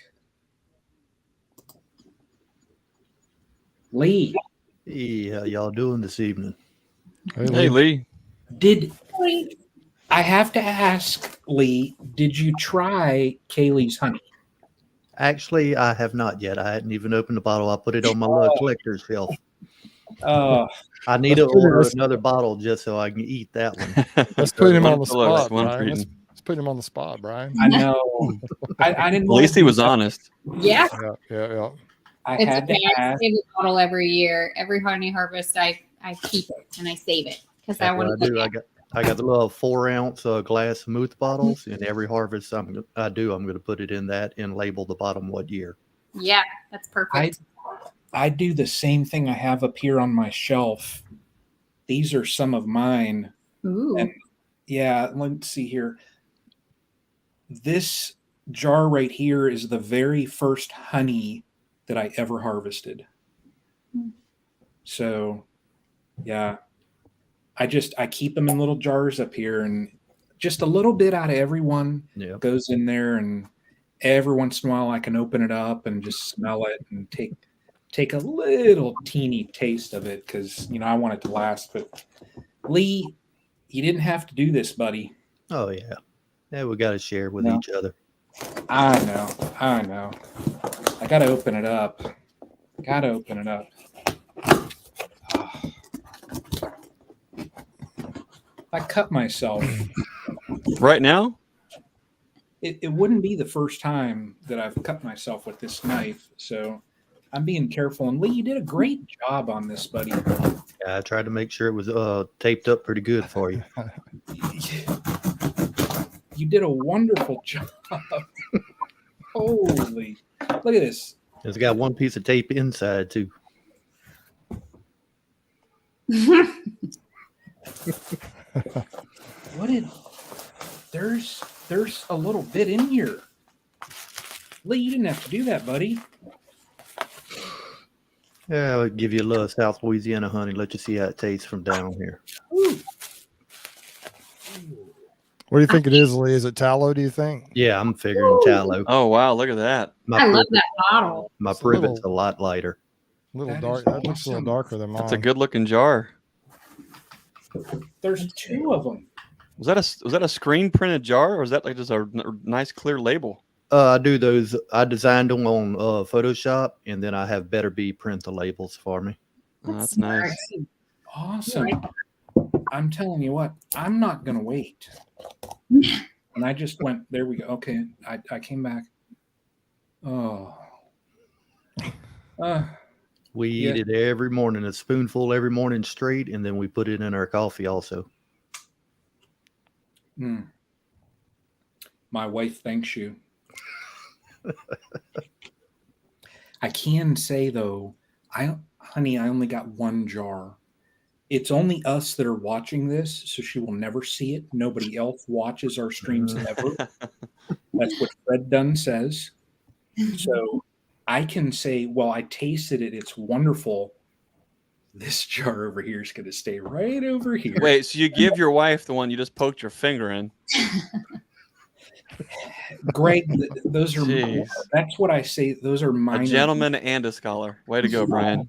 Lee. Hey, how y'all doing this evening? Hey, Lee. I have to ask, Lee, did you try Kaylee's honey? Actually, I have not yet. I hadn't even opened the bottle. I put it on my little collector's shelf. I need to order another bottle just so I can eat that one. Let's put him on the spot, Brian. Let's put him on the spot, Brian. I know. I didn't. At least he was honest. Yeah. Yeah. I had to ask. I save a bottle every year. Every honey harvest, I keep it and I save it because I want to. I got the little 4-ounce glass Muth bottles, and every harvest I'm going to put it in that and label the bottom what year. Yeah, that's perfect. I do the same thing I have up here on my shelf. These are some of mine. Ooh. And yeah, let's see here. This jar right here is the very first honey that I ever harvested. So, yeah. I keep them in little jars up here, and just a little bit out of everyone Yep. goes in there, and every once in a while I can open it up and just smell it and take a little teeny taste of it because I want it to last. But Lee, you didn't have to do this, buddy. Oh yeah. Yeah, we got to share with each other. I know. I got to open it up. I cut myself. Right now? It wouldn't be the first time that I've cut myself with this knife, so I'm being careful. And Lee, you did a great job on this, buddy. Yeah, I tried to make sure it was taped up pretty good for you. You did a wonderful job. Holy, look at this. It's got one piece of tape inside too. There's a little bit in here. Lee, you didn't have to do that, buddy. Yeah, I'll give you a little South Louisiana honey. Let you see how it tastes from down here. Ooh. What do you think it is, Lee? Is it tallow, do you think? Yeah, I'm figuring tallow. Oh, wow. Look at that. I love that bottle. My privet's a lot lighter. A little dark. That looks a little darker than mine. That's a good looking jar. There's two of them. Was that a screen printed jar, or was that like just a nice clear label? I do those. I designed them on Photoshop, and then I have Better Bee print the labels for me. Oh, that's nice. Awesome. I'm telling you what, I'm not going to wait. And I just went, there we go. Okay. I came back. Oh. We eat it every morning, a spoonful every morning straight, and then we put it in our coffee also. My wife thanks you. I can say though, honey, I only got one jar. It's only us that are watching this, so she will never see it. Nobody else watches our streams ever. That's what Fred Dunn says. So I can say, well, I tasted it. It's wonderful. This jar over here is going to stay right over here. Wait, so you give your wife the one you just poked your finger in? Greg, those are, that's what I say. Those are mine. A gentleman and a scholar. Way to go, Brian.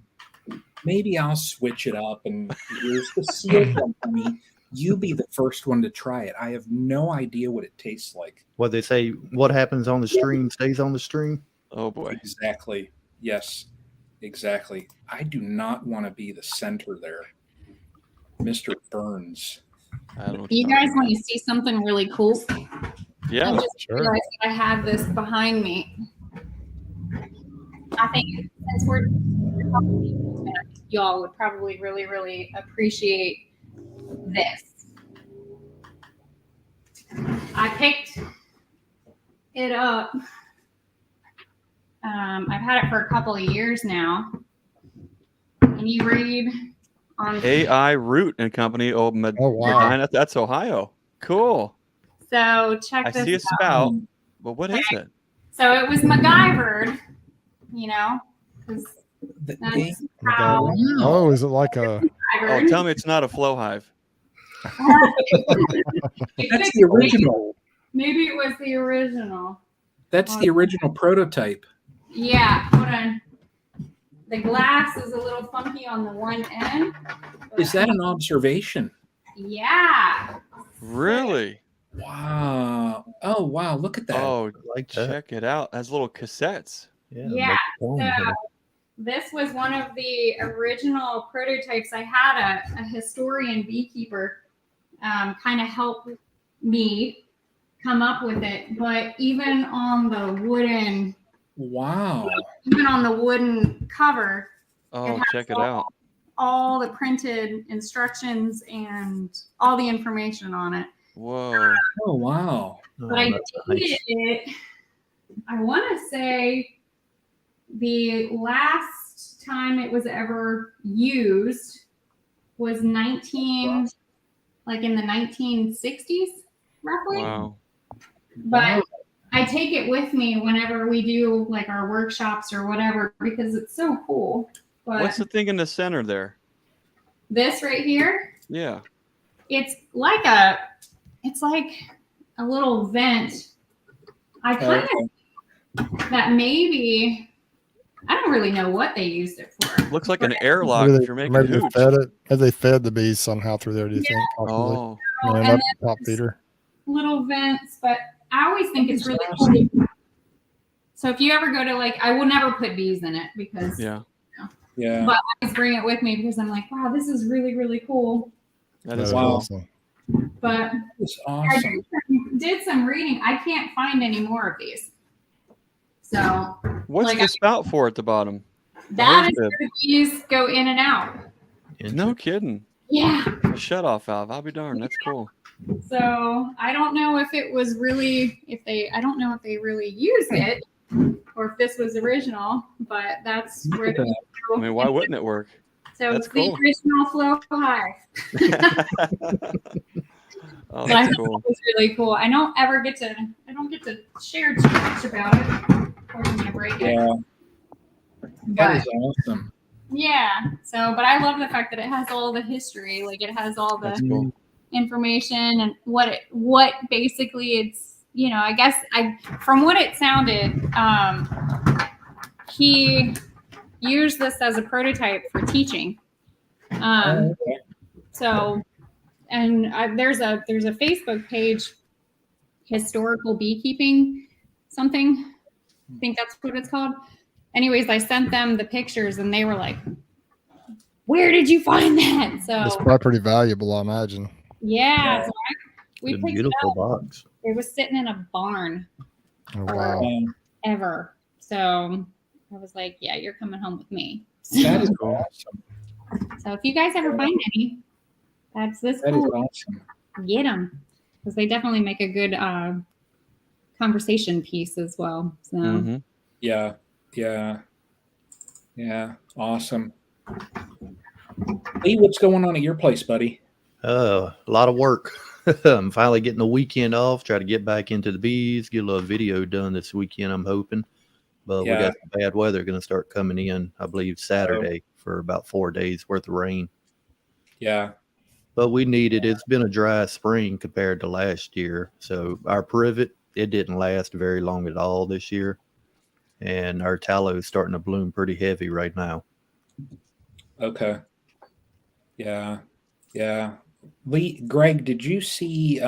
Maybe I'll switch it up, and here's the seal company. You be the first one to try it. I have no idea what it tastes like. What they say, what happens on the stream stays on the stream. Oh boy. Exactly. Yes, exactly. I do not want to be the center there. Mr. Burns. You guys want to see something really cool? Yeah, I just realized that I have this behind me. I think since we're y'all would probably really, really appreciate this. I picked it up. I've had it for a couple of years now. Can you read on AI Root and Company? Oh wow, that's Ohio. Cool. So check this out. I see a spout, but what is it? So it was MacGyvered, you know, because that's how. Oh, is it like a? Oh, tell me it's not a flow hive. That's the original. Maybe it was the original. That's the original prototype. Yeah, hold on. The glass is a little funky on the one end. Is that an observation? Yeah. Really? Wow. Oh, wow. Look at that. Oh, check it out. It has little cassettes. Yeah. So this was one of the original prototypes. I had a historian beekeeper kind of help me come up with it. But even on the wooden, even on the wooden cover, oh, check it out. All the printed instructions and all the information on it. Whoa. Oh, wow. But I dated it, I want to say the last time it was ever used was in the 1960s, roughly. Wow. But I take it with me whenever we do like our workshops or whatever because it's so cool. But what's the thing in the center there? This right here? Yeah. It's like a it's like a little vent. I kind of that maybe I don't really know what they used it for. Looks like an airlock if you're making hooch. They fed the bees somehow through there, do you think? Possibly? Oh. And then top feeder. Little vents, but I always think it's really cool. So if you ever go to I will never put bees in it because yeah. But I always bring it with me because I'm like, wow, this is really, really cool. That is awesome. But it's awesome. I did some reading. I can't find any more of these. So what's the spout for at the bottom? That is where the bees go in and out. No kidding. Yeah. A shut-off valve. I'll be darned. That's cool. So I don't know if it was really I don't know if they really used it or if this was original, but that's where the I mean, why wouldn't it work? So that's it's cool. The original flow hive. Oh, that's cool. It was really cool. I don't get to share too much about it. Or I'm gonna break it. Yeah. That is awesome. Yeah. So, but I love the fact that it has all the history. It has all the information and what basically it's. I guess from what it sounded, he used this as a prototype for teaching. So, and there's a Facebook page, historical beekeeping, something. I think that's what it's called. Anyways, I sent them the pictures and they were like, "Where did you find that?" So it's probably pretty valuable, I imagine. Yeah. So we picked beautiful it up. box. It was sitting in a barn. Oh, wow. Ever. So I was like, yeah, you're coming home with me. That is awesome. So if you guys ever find any, that's this that cool. Is awesome. Get them. Because they definitely make a good conversation piece as well. So Yeah. Awesome. Lee, what's going on at your place, buddy? A lot of work. I'm finally getting the weekend off. Try to get back into the bees. Get a little video done this weekend, I'm hoping. But we got some bad weather going to start coming in, I believe, Saturday for about 4 days worth of rain. Yeah. But we need it. It's been a dry spring compared to last year. So our privet, it didn't last very long at all this year. And our tallow is starting to bloom pretty heavy right now. Okay. Yeah. Greg, did you see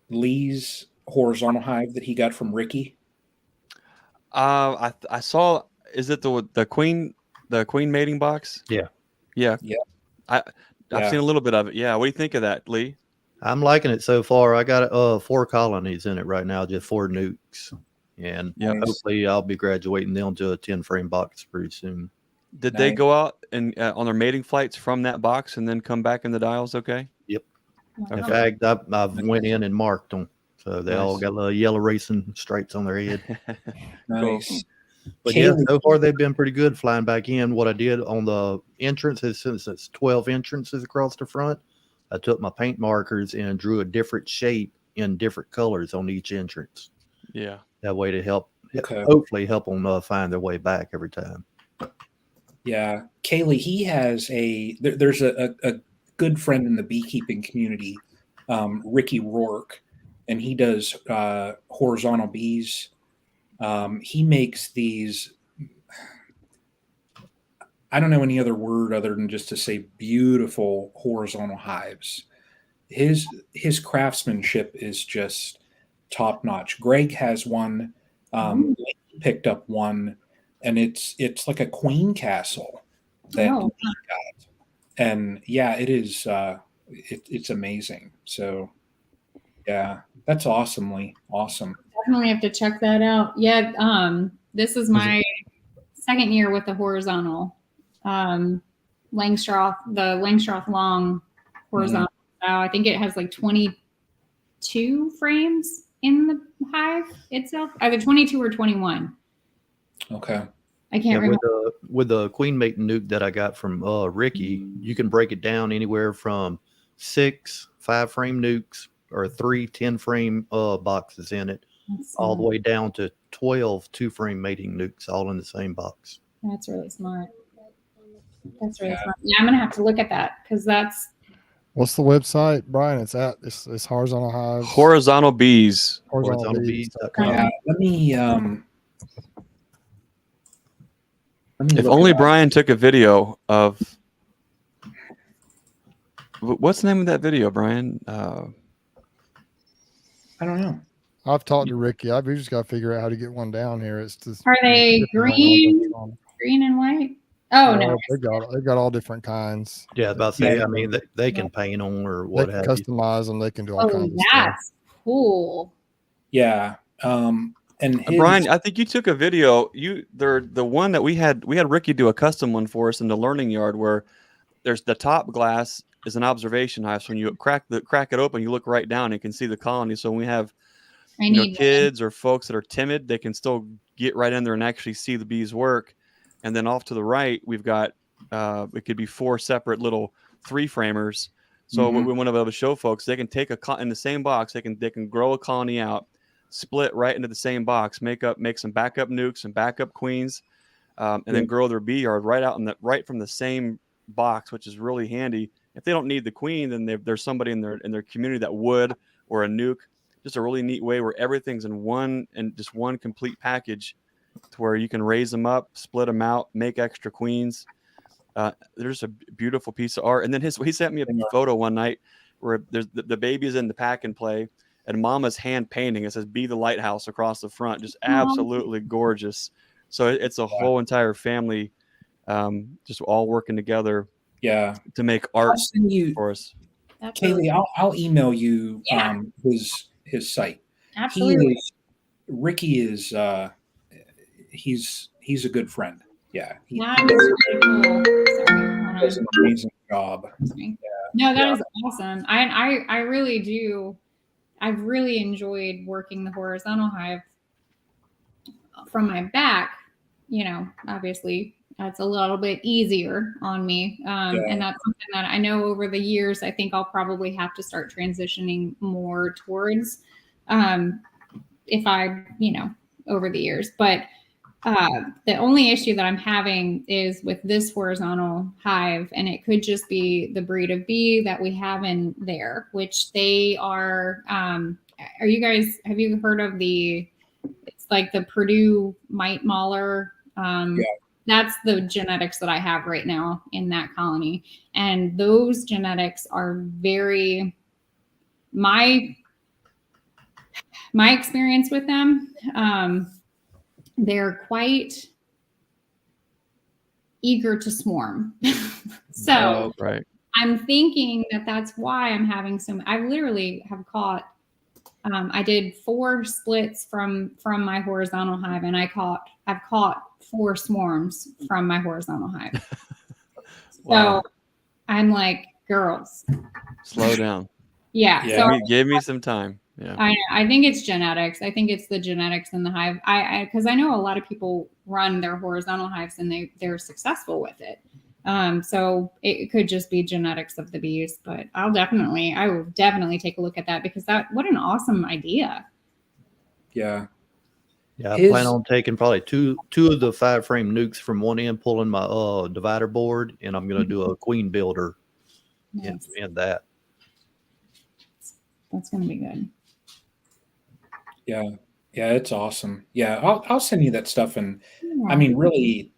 Lee's horizontal hive that he got from Ricky? I saw. Is it the queen mating box? Yeah. I've seen a little bit of it. Yeah. What do you think of that, Lee? I'm liking it so far. I got 4 colonies in it right now, just 4 nukes, and hopefully I'll be graduating them to a 10-frame box pretty soon. Did they go out and on their mating flights from that box and then come back in the dials? Okay. Yep. Okay. In fact, I've went in and marked them, so they all got little yellow racing stripes on their head. Nice. But so far they've been pretty good flying back in. What I did on the entrances, since it's 12 entrances across the front, I took my paint markers and drew a different shape in different colors on each entrance. Yeah. That way to hopefully help them find their way back every time. Yeah. Kaylee, he has there's a good friend in the beekeeping community, Ricky Rourke, and he does horizontal bees. He makes these, I don't know any other word other than just to say beautiful horizontal hives. His craftsmanship is just top notch. Greg has one, he picked up one, and it's like a queen castle that he got. And yeah, it is it's amazing. So yeah, that's awesomely awesome. Definitely have to check that out. Yeah, this is my second year with the horizontal Langstroth long horizontal. I think it has like 22 frames in the hive itself, either 22 or 21. Okay. I can't remember. With the queen mate nuke that I got from Ricky, you can break it down anywhere from 6 5-frame nukes or 3 10-frame boxes in it, all the way down to 12 2-frame mating nukes, all in the same box. That's really smart. That's really smart. Yeah, I'm gonna have to look at that because that's What's the website, Brian? It's Horizontal Hives. Horizontal Bees. Horizontalbees.com. Yeah, let me If look only it up. Brian took a video of. What's the name of that video, Brian? I don't know. I've talked to Ricky. We just got to figure out how to get one down here. It's just Are they green and white? Oh no, they've got all different kinds. Yeah, about to say. I mean, they can paint them or what have you. Customize them. They can do all kinds of stuff. That's cool. Yeah. And Brian, I think you took a video. The one that we had Ricky do a custom one for us in the learning yard where there's the top glass is an observation hive. So when you crack it open, you look right down and you can see the colony. So when we have kids or folks that are timid, they can still get right in there and actually see the bees work. And then off to the right, we've got it could be 4 separate little 3-framers. So we want to be able to show folks they can take in the same box, they can grow a colony out, split right into the same box, make some backup nukes and backup queens, and then grow their bee yard right from the same box, which is really handy. If they don't need the queen, then there's somebody in their community that would, or a nuke. Just a really neat way where everything's in one complete package, to where you can raise them up, split them out, make extra queens. There's a beautiful piece of art. And then he sent me a photo one night where there's the baby's in the pack and play, and Mama's hand painting. It says "Be the Lighthouse" across the front. Just absolutely gorgeous. So it's a whole entire family, just all working together. Yeah, to make art for us. Kaylee, I'll email you his site. Absolutely. Ricky is he's a good friend. Yeah. He does an amazing job. Yeah. No, that is awesome. I really do. I've really enjoyed working the horizontal hive from my back. Obviously that's a little bit easier on me. And that's something that I know over the years, I think I'll probably have to start transitioning more towards if I, over the years. But the only issue that I'm having is with this horizontal hive, and it could just be the breed of bee that we have in there, which they are, have you heard of it's like the Purdue Mite Mauler? That's the genetics that I have right now in that colony. And those genetics are my experience with them, they're quite eager to swarm. So right. I'm thinking that's why I'm having I literally have caught, I did 4 splits from my horizontal hive, and I've caught 4 swarms from my horizontal hive. Wow. So I'm like, girls, slow down. Yeah. So give me some time. Yeah. I think it's genetics. I think it's the genetics in the hive. Because I know a lot of people run their horizontal hives and they're successful with it. So it could just be genetics of the bees, but I will definitely take a look at that, because what an awesome idea. Yeah. Yeah, I plan on taking probably two of the 5-frame nukes from one end, pulling my divider board, and I'm going to do a queen builder in that. That's going to be good. Yeah. Yeah, it's awesome. Yeah, I'll send you that stuff. And I mean, really,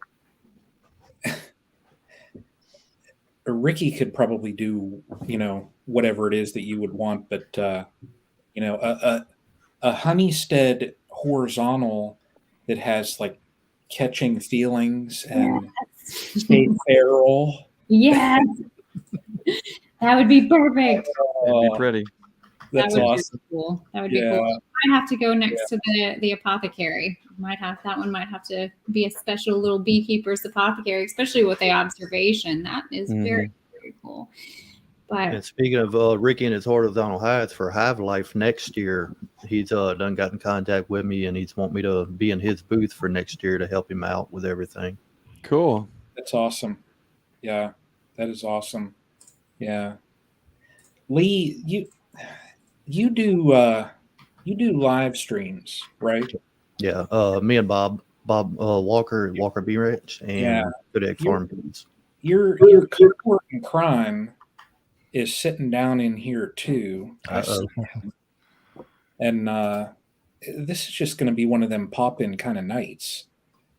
Ricky could probably do, whatever it is that you would want, but a Honeystead horizontal that has like catching feelings and stay feral. Yes. That would be perfect. That'd be pretty. That's awesome. Cool. That would be cool. I have to go next to the apothecary. That one might have to be a special little beekeeper's apothecary, especially with the observation. That is very, very cool. But and speaking of Ricky and his horizontal hives for Hive Life next year, he's done got in contact with me, and he's want me to be in his booth for next year to help him out with everything. Cool. That's awesome. Yeah, that is awesome. Yeah, Lee, you do live streams, right? Yeah, me and Bob Walker Bee Ranch and Good Egg Farm. Your co-work in crime is sitting down in here too. I see him. And this is just going to be one of them pop-in kind of nights.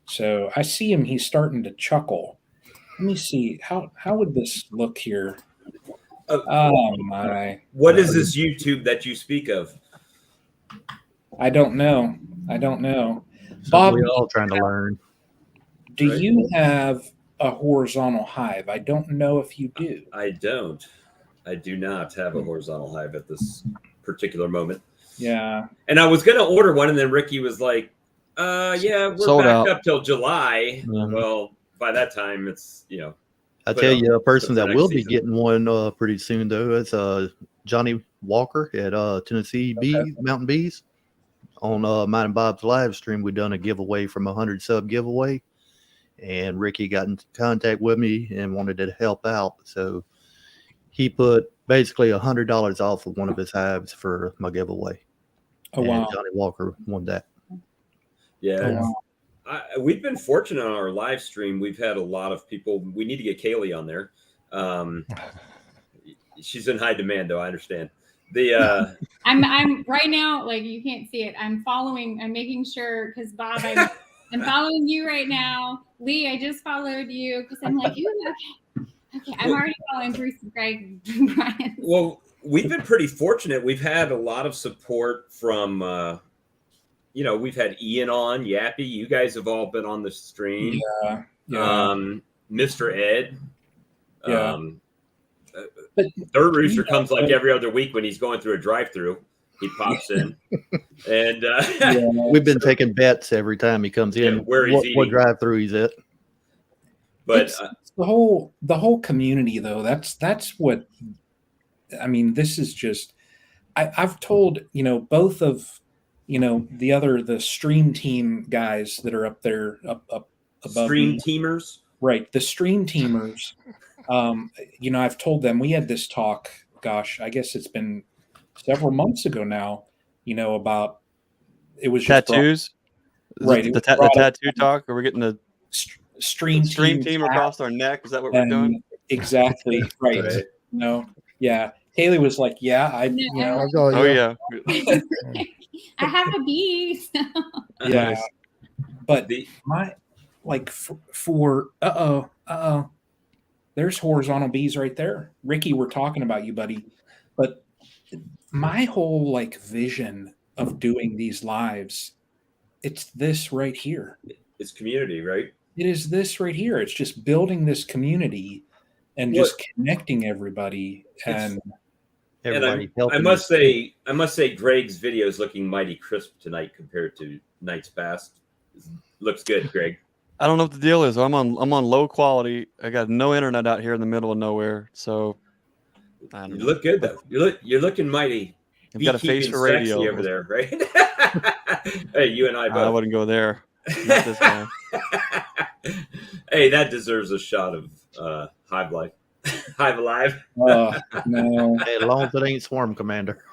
So I see him. He's starting to chuckle. Let me see. How would this look here? Oh my! What is this YouTube that you speak of? I don't know. So Bob, we're all trying to learn. Do you have a horizontal hive? I don't know if you do. I don't. I do not have a horizontal hive at this particular moment. Yeah. And I was going to order one, and then Ricky was like, yeah, we're Sold back out. up till July. Mhm. Well, by that time, it's, I tell you, a person that next will be season. getting one pretty soon, though, is Johnny Walker at Tennessee Mountain Bees. On mine and Bob's live stream, we done a giveaway from 100 sub giveaway, and Ricky got in contact with me and wanted to help out. So he put basically $100 off of one of his hives for my giveaway. Oh, wow. And Johnny Walker won that. Yeah. Oh, wow. We've been fortunate on our live stream. We've had a lot of people. We need to get Kaylee on there. She's in high demand, though. I understand. I'm right now, like, you can't see it. I'm making sure, because Bob, I'm following you right now. Lee, I just followed you because I'm like, okay, I'm already following Bruce, Greg, Brian. Well, we've been pretty fortunate. We've had a lot of support from, we've had Ian on, Yappy. You guys have all been on the stream. Yeah. Mr. Ed. Yeah. But Dirt Rooster comes like every other week when he's going through a drive-through. He pops in, and we've been taking bets every time he comes in. Where he's what drive-through he's at. But it's the whole community, though. That's what I mean. This is just I've told both of the stream team guys that are up there up above stream me. Teamers, right? The stream teamers. I've told them, we had this talk, gosh, I guess it's been several months ago now, about, it was just tattoos. Right. The tattoo talk. Are we getting the stream team across our neck? Is that what we're doing? Exactly. Right. Right. No. Yeah. Haley was like, yeah, Oh yeah. I have a bee. So. Yeah. But there's horizontal bees right there. Ricky, we're talking about you, buddy. But my whole vision of doing these lives, it's this right here. It's community, right? It is this right here. It's just building this community and just connecting everybody and everybody. I must say, Greg's video is looking mighty crisp tonight compared to nights past. Looks good, Greg. I don't know what the deal is. I'm on low quality. I got no internet out here in the middle of nowhere. So I don't know. Look good though. You're looking mighty. I've got a face for radio over there, right? Hey, you and I both. I wouldn't go there. Not this guy. Hey, that deserves a shot of Hive Life. Hive Alive. No. Hey, as long as it ain't Swarm Commander.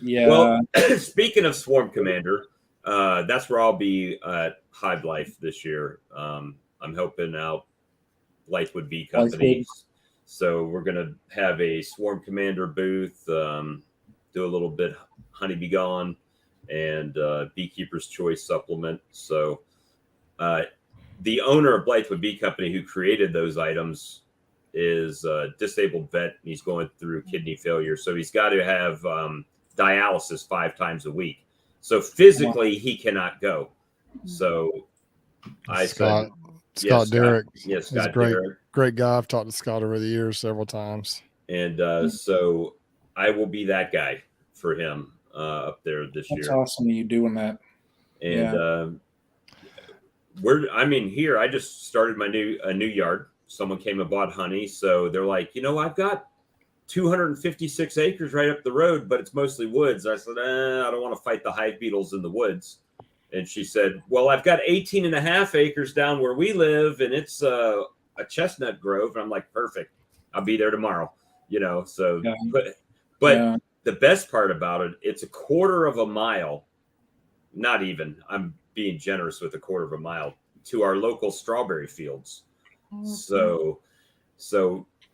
Yeah. Well, speaking of Swarm Commander, that's where I'll be at Hive Life this year. I'm helping out Lightwood Bee Companies. So we're going to have a Swarm Commander booth, do a little bit Honeybee Gone, and Beekeeper's Choice supplement. So the owner of Lightwood Bee Company, who created those items, is a disabled vet, and he's going through kidney failure. So he's got to have dialysis 5 times a week. So physically, he cannot go. So Scott Derrick. Yes, Scott Derrick. Great guy. I've talked to Scott over the years several times. And so I will be that guy for him up there this year. That's awesome you doing that. And here I just started my new yard. Someone came and bought honey, so they're like, I've got 256 acres right up the road, but it's mostly woods. I said, I don't want to fight the hive beetles in the woods. And she said, well, I've got 18 and a half acres down where we live, and it's a chestnut grove. And I'm like, perfect. I'll be there tomorrow. So, yeah. but the best part about it, it's a quarter of a mile, not even, I'm being generous with a quarter of a mile, to our local strawberry fields. So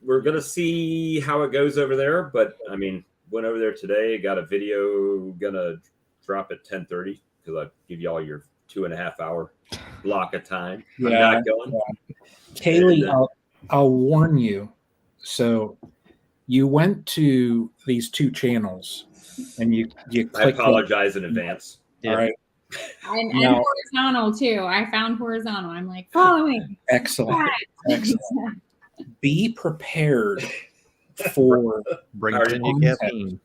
we're going to see how it goes over there. But I mean, went over there today, got a video going to drop at 10:30 because I give you all your 2.5 hour block of time. Yeah, I'm not going. Yeah. Kaylee, I'll warn you. So you went to these 2 channels and you I clicked. apologize in advance. All right. And horizontal too. I found horizontal. I'm like, following. Excellent. Excellent. Be prepared for bring plenty of caffeine.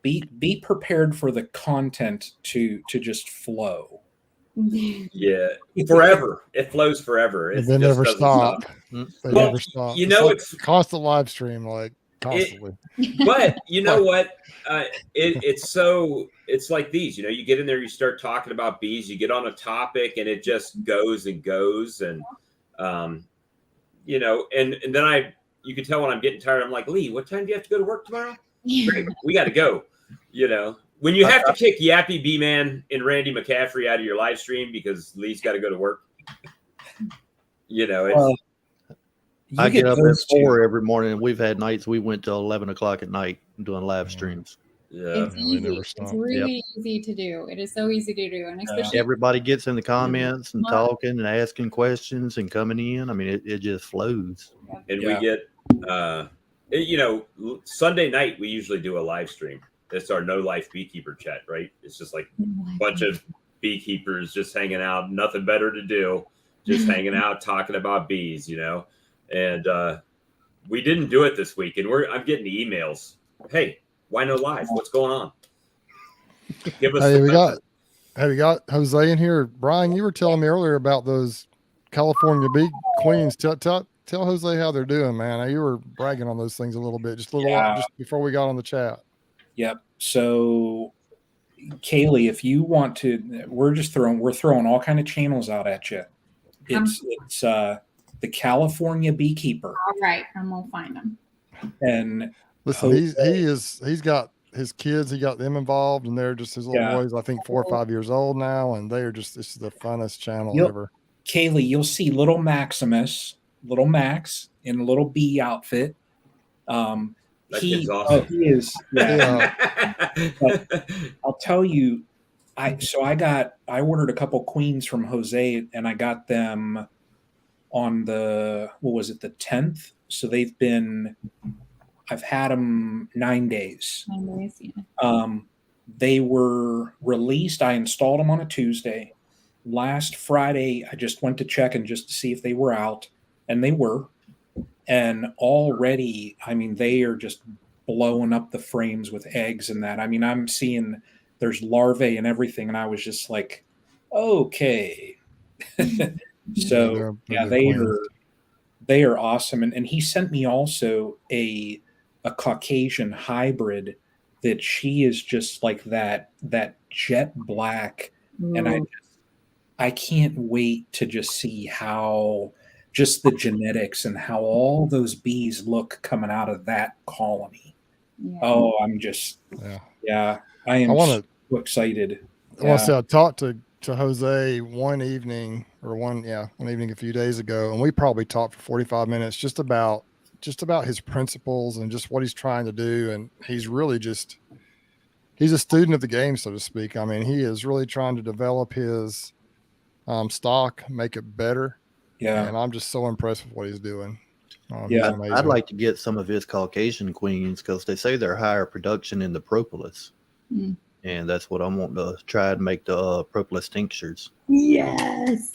Be prepared for the content to just flow. Yeah, forever. It flows forever. It never stop. They never stop. You know, it's constant live stream, like constantly. But you know what? It's like these. You know, you get in there, you start talking about bees, you get on a topic, and it just goes and goes, and you know, and then you can tell when I'm getting tired. I'm like, Lee, what time do you have to go to work tomorrow? Great, we got to go. You know, when you have to kick Yappy B Man and Randy McCaffrey out of your live stream because Lee's got to go to work. You know, it's. I get up at 4 every morning, and we've had nights we went till 11 o'clock at night doing live streams. Yeah, it's easy. It's really easy to do. It is so easy to do, and especially everybody gets in the comments and talking and asking questions and coming in. I mean, it just flows. And we get, you know, Sunday night we usually do a live stream. It's our No Life Beekeeper chat, right? It's just like a bunch of beekeepers just hanging out, nothing better to do, just hanging out, talking about bees, you know. And we didn't do it this week, and I'm getting emails. Hey, why no live? What's going on? Give us. Hey, we got Jose in here. Brian, you were telling me earlier about those California bee queens. Tell Jose how they're doing, man. You were bragging on those things a little bit, just before we got on the chat. Yep. So, Kaylee, if you want to, we're throwing all kind of channels out at you. It's the California Beekeeper. All right, I'm gonna find them. And listen, he's got his kids. He got them involved, and they're just his little boys. I think 4 or 5 years old now, and they are just this is the funnest channel ever. Kaylee, you'll see little Max in a little bee outfit. He's awesome. He is. Yeah. I'll tell you, I ordered a couple queens from Jose, and I got them on the 10th. So I've had them 9 days. 9 days, yeah. They were released. I installed them on a Tuesday. Last Friday, I just went to check and just to see if they were out, and they were. And already, I mean, they are just blowing up the frames with eggs and that. I mean, I'm seeing there's larvae and everything, and I was just like, okay. So yeah, they are awesome. And he sent me also a Caucasian hybrid that she is just like that jet black. And I can't wait to just see how just the genetics and how all those bees look coming out of that colony. Yeah. Oh, I'm just I am so excited. I want to say I talked to Jose one evening a few days ago, and we probably talked for 45 minutes just about his principles and just what he's trying to do. And he's really he's a student of the game, so to speak. I mean, he is really trying to develop his stock, make it better. Yeah. And I'm just so impressed with what he's doing. I'd like to get some of his Caucasian queens because they say they're higher production in the propolis. And that's what I'm wanting to try and make the propolis tinctures. Yes.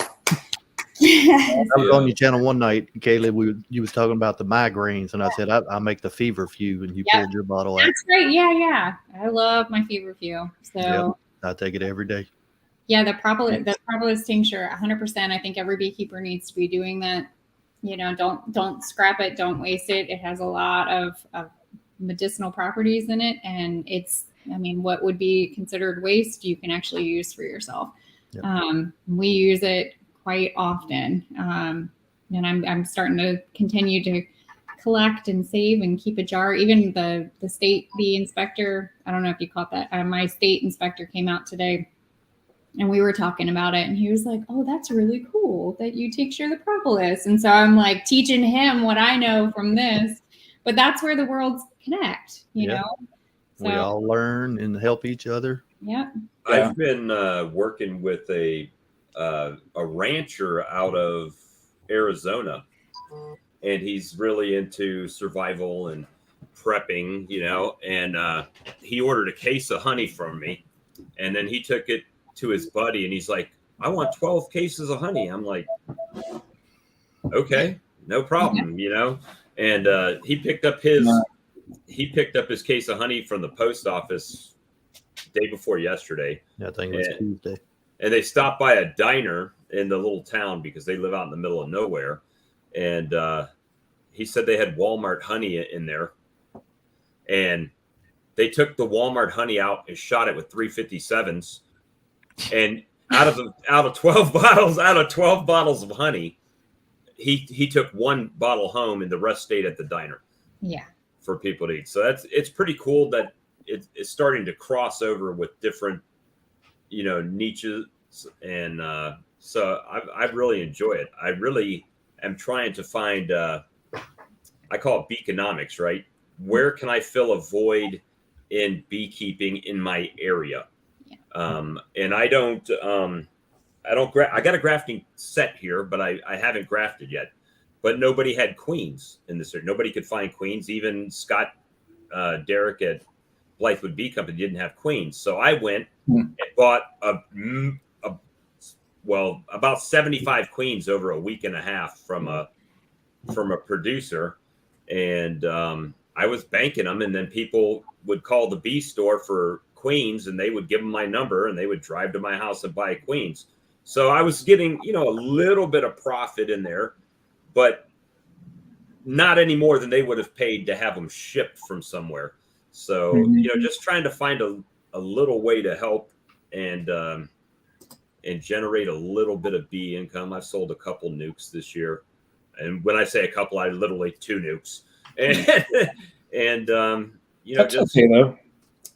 I was on your channel one night, Kaylee. You was talking about the migraines, and I said I'll make the feverfew, and you pulled your bottle out. That's right. Yeah. I love my feverfew. So I take it every day. Yeah, the propolis tincture, 100%. I think every beekeeper needs to be doing that. You know, don't scrap it, don't waste it. It has a lot of medicinal properties in it, and what would be considered waste, you can actually use for yourself. Yep. We use it quite often, and I'm starting to continue to collect and save and keep a jar. Even the state bee inspector, I don't know if you caught that. My state inspector came out today. And we were talking about it, and he was like, "Oh, that's really cool that you tincture the propolis." And so I'm like teaching him what I know from this, but that's where the worlds connect, you know? So, we all learn and help each other. Yeah. I've been working with a rancher out of Arizona, and he's really into survival and prepping, you know, and he ordered a case of honey from me, and then he took it to his buddy, and he's like, "I want 12 cases of honey." I'm like, "Okay, no problem," you know. And he picked up his case of honey from the post office day before yesterday. Yeah, I think it was Tuesday. And they stopped by a diner in the little town because they live out in the middle of nowhere. And he said they had Walmart honey in there, and they took the Walmart honey out and shot it with 357s. And out of 12 bottles of honey, he took one bottle home, and the rest stayed at the diner. Yeah. For people to eat. So it's pretty cool that it's starting to cross over with different, you know, niches, and so I really enjoy it. I really am trying to find I call it beekenomics, right? Where can I fill a void in beekeeping in my area? And I got a grafting set here, but I haven't grafted yet. But nobody had queens in this area. Nobody could find queens. Even Scott Derrick at Blythewood Bee Company didn't have queens. So I went and bought about 75 queens over a week and a half from a producer, and I was banking them. And then people would call the bee store for queens, and they would give them my number, and they would drive to my house and buy queens. So I was getting, you know, a little bit of profit in there, but not any more than they would have paid to have them shipped from somewhere. So, you know, just trying to find a little way to help and generate a little bit of bee income. I've sold a couple nukes this year. And when I say a couple, I literally 2 nukes. And you know, that's just okay though.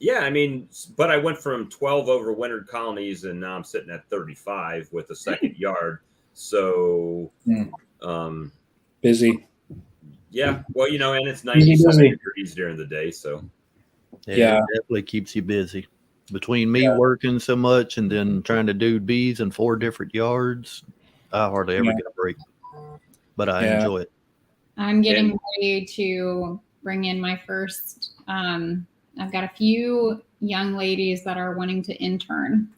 Yeah, I mean, but I went from 12 overwintered colonies, and now I'm sitting at 35 with a second yard. So busy. Yeah, well, you know, and it's 97 degrees during the day, so yeah, it definitely keeps you busy. Between me working so much and then trying to do bees in 4 different yards, I hardly ever get a break. But I enjoy it. I'm getting ready to bring in my first. I've got a few young ladies that are wanting to intern.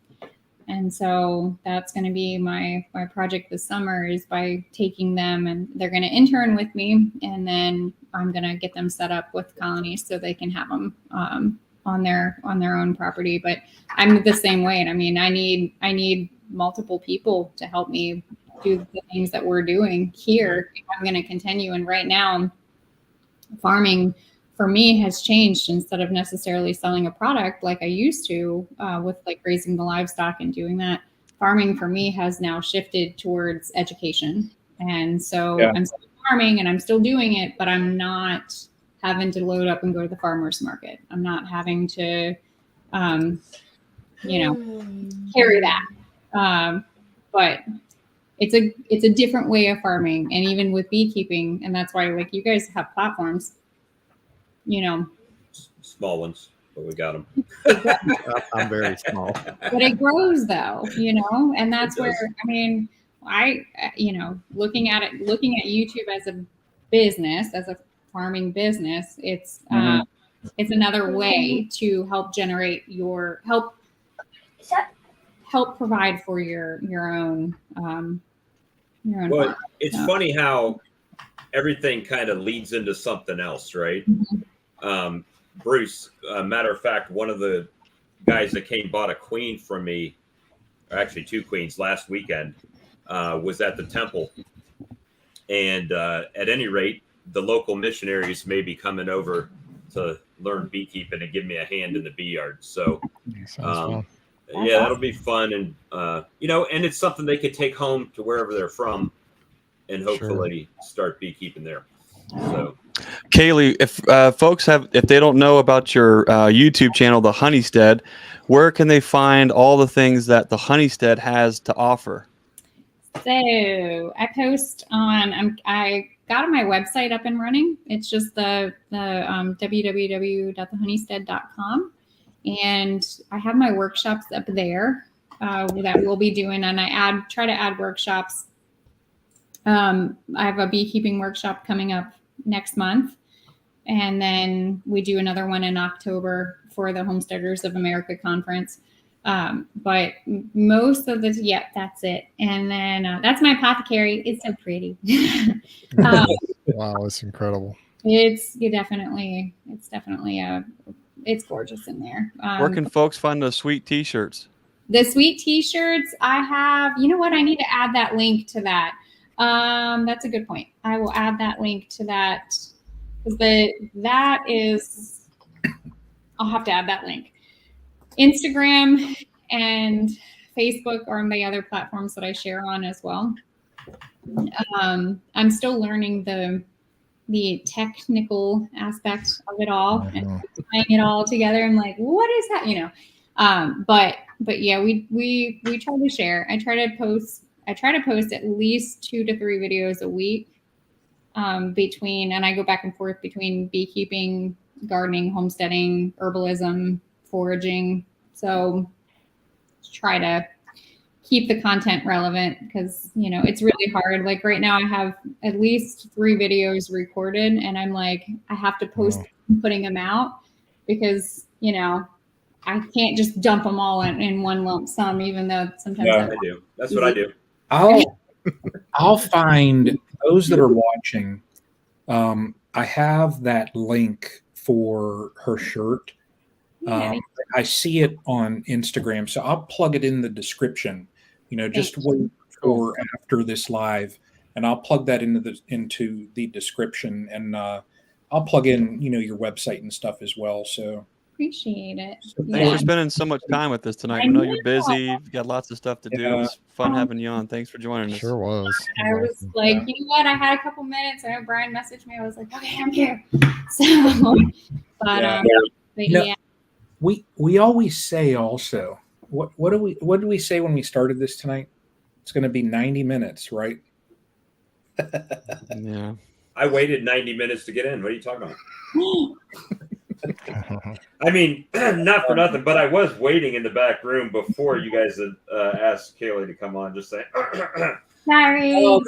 And so that's going to be my project this summer, is by taking them, and they're going to intern with me. And then I'm going to get them set up with colonies so they can have them on their own property. But I'm the same way. And I mean, I need multiple people to help me do the things that we're doing here. I'm going to continue. And right now, farming for me has changed. Instead of necessarily selling a product like I used to with like raising the livestock and doing that, farming for me has now shifted towards education. And so I'm still farming and I'm still doing it, but I'm not having to load up and go to the farmer's market. I'm not having to, carry that. But it's a different way of farming, and even with beekeeping. And that's why, like, you guys have platforms, you know, small ones, but we got them. I'm very small, but it grows though, you know, and that's where, I mean, looking at YouTube as a business, as a farming business, it's another way to help generate help provide for your own well, farm. it's funny how everything kind of leads into something else, right? Bruce, matter of fact, one of the guys that bought a queen from me, or actually 2 queens last weekend, was at the temple. And at any rate, the local missionaries may be coming over to learn beekeeping and give me a hand in the bee yard. So that'll be fun. And and it's something they could take home to wherever they're from and hopefully start beekeeping there. So Kaylee, if folks if they don't know about your YouTube channel, The Honeystead, where can they find all the things that The Honeystead has to offer? So I post on, I got my website up and running. It's just the www.thehoneystead.com. And I have my workshops up there that we'll be doing. And I try to add workshops. I have a beekeeping workshop coming up next month. And then we do another one in October for the Homesteaders of America conference. But most of that's it. And then that's my apothecary. It's so pretty. Wow, it's incredible. It's definitely it's gorgeous in there. Where can folks find the sweet t-shirts? The sweet t-shirts I have, you know what? I need to add that link to that. That's a good point. I will add that link to that because I'll have to add that link. Instagram and Facebook are the other platforms that I share on as well. I'm still learning the technical aspect of it all and tying it all together. I'm like, what is that? You know, but yeah, we try to share. I try to post at least 2 to 3 videos a week and I go back and forth between beekeeping, gardening, homesteading, herbalism, foraging. So try to keep the content relevant because, you know, it's really hard. Like right now I have at least 3 videos recorded and I'm like, I have to post putting them out because, you know, I can't just dump them all in one lump sum, even though sometimes I do. That's what I do. I'll find those that are watching. I have that link for her shirt. I see it on Instagram, so I'll plug it in the description. You know, just wait for after this live, and I'll plug that into the description, and I'll plug in, you know, your website and stuff as well. So appreciate it. Thanks for spending so much time with us tonight. We know you're busy. You've got lots of stuff to do. It was fun having you on. Thanks for joining us. Sure was. I was like, you know what? I had a couple minutes. I know Brian messaged me. I was like, okay, I'm here. So, but yeah. We always say also, what do we say when we started this tonight? It's going to be 90 minutes, right? Yeah. I waited 90 minutes to get in. What are you talking about? I mean, not for nothing, but I was waiting in the back room before you guys had asked Kaylee to come on. Just saying. Sorry. No,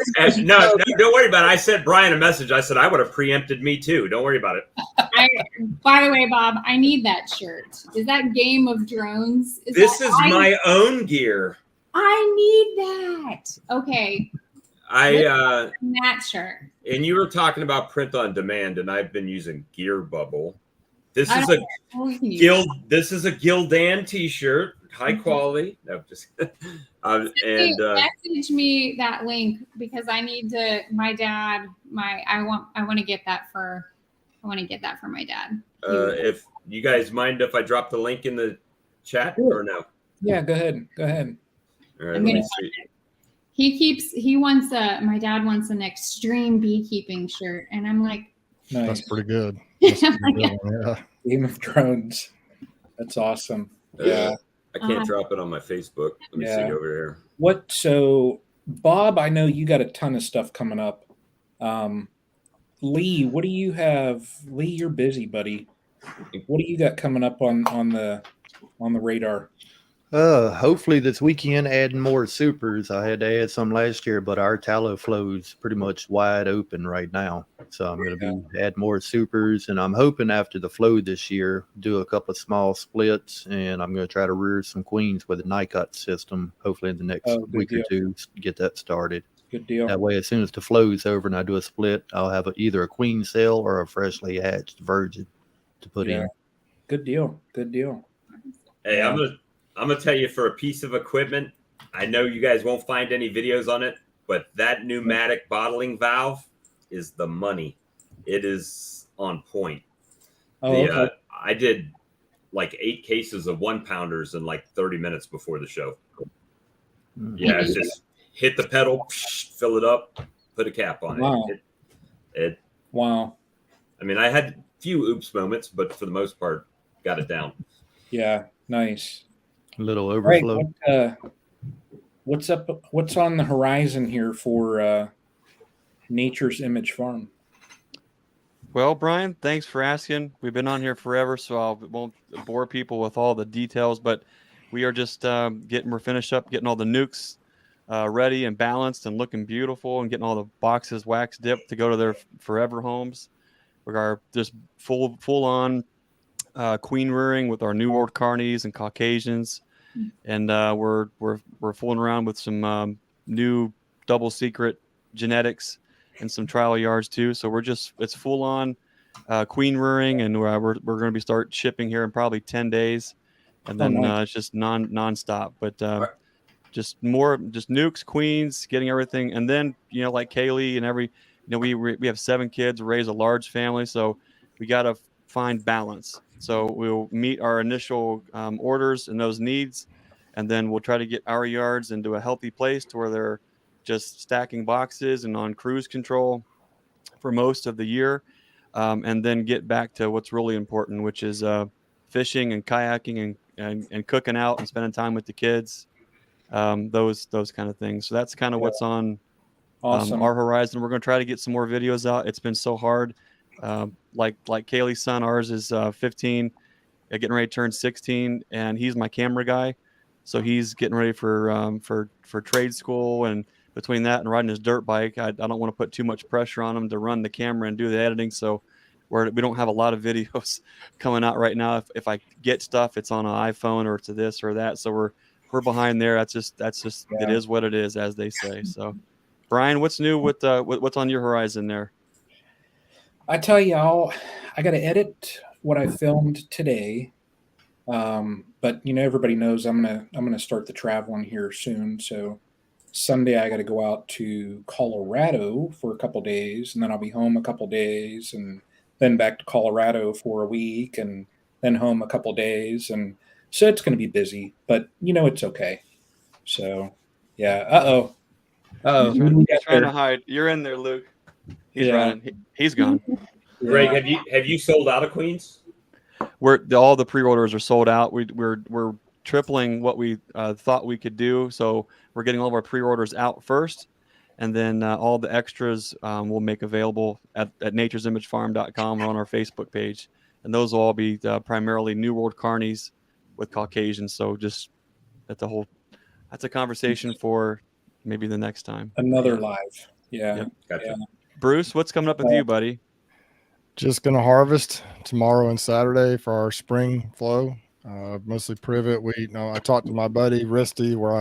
don't worry about it. I sent Brian a message. I said I would have preempted me too. Don't worry about it. By the way, Bob, I need that shirt. Is that Game of Drones? This is my own gear. I need that. Okay. That shirt. And you were talking about print on demand, and I've been using Gear Bubble. This is a Gildan t-shirt, high quality. No, just message me that link because I need to. My dad, I want to get that for my dad. If you guys mind if I drop the link in the chat or no? Yeah, go ahead. All right, let me see. My dad wants an extreme beekeeping shirt, and I'm like, nice. That's pretty good. That's a pretty good one, yeah. Game of Drones. That's awesome. Yeah. I can't drop it on my Facebook. Let me see over here. So Bob, I know you got a ton of stuff coming up. Lee, what do you have? Lee, you're busy, buddy. What do you got coming up on the radar? Hopefully this weekend adding more supers. I had to add some last year, but our tallow flow is pretty much wide open right now. So I'm going to add more supers, and I'm hoping after the flow this year, do a couple of small splits, and I'm going to try to rear some queens with a NICOT system, hopefully in the next week or two, get that started. Good deal. That way, as soon as the flow is over and I do a split, I'll have either a queen cell or a freshly hatched virgin to put in. Good deal. Hey, I'm gonna tell you, for a piece of equipment, I know you guys won't find any videos on it, but that pneumatic bottling valve is the money. It is on point. Okay. I did like 8 cases of 1-pounders in like 30 minutes before the show. Yeah, it's just hit the pedal, fill it up, put a cap on it. Wow. I mean, I had a few oops moments, but for the most part, got it down. Yeah, nice. A little overflow. Right, what's up? What's on the horizon here for Nature's Image Farm? Well, Brian, thanks for asking. We've been on here forever, so I won't bore people with all the details, but we are just we're finished up getting all the nukes ready and balanced and looking beautiful, and getting all the boxes wax dipped to go to their forever homes. We are just full on queen rearing with our New World Carnies and Caucasians, and we're fooling around with some new double secret genetics and some trial yards too. So it's full on queen rearing, and we're going to be start shipping here in probably 10 days, and then it's just nonstop. But just nukes, queens, getting everything, and then like Kaylee and we have 7 kids, raise a large family, so we got to find balance. So we'll meet our initial orders and those needs, and then we'll try to get our yards into a healthy place to where they're just stacking boxes and on cruise control for most of the year, and then get back to what's really important, which is fishing and kayaking and cooking out and spending time with the kids, those kind of things. So that's kind of what's on our horizon. We're going to try to get some more videos out. It's been so hard. Like Kaylee's son, ours is 15, getting ready to turn 16, and he's my camera guy. So he's getting ready for trade school, and between that and riding his dirt bike, I don't want to put too much pressure on him to run the camera and do the editing. So we don't have a lot of videos coming out right now. If I get stuff, it's on an iPhone or to this or that. So we're behind there. That's just It is what it is, as they say. So Brian, what's new with what's on your horizon there? I tell you, I got to edit what I filmed today. But everybody knows I'm gonna start the traveling here soon. So Sunday I got to go out to Colorado for a couple days, and then I'll be home a couple days, and then back to Colorado for a week, and then home a couple days, and so it's going to be busy. But it's okay. So yeah. He's trying to hide. You're in there, Luke. He's running. He's gone. Greg, have you sold out of queens? All the pre-orders are sold out. We're tripling what we thought we could do. So we're getting all of our pre-orders out first, and then all the extras we'll make available at nature'simagefarm.com or on our Facebook page. And those will all be primarily New World Carnies with Caucasians. So just that's a conversation for maybe the next time. Another live. Yeah. Yep. Gotcha. Yeah. Bruce, what's coming up with you, buddy? Just going to harvest tomorrow and Saturday for our spring flow. Mostly privet wheat. I talked to my buddy Rusty where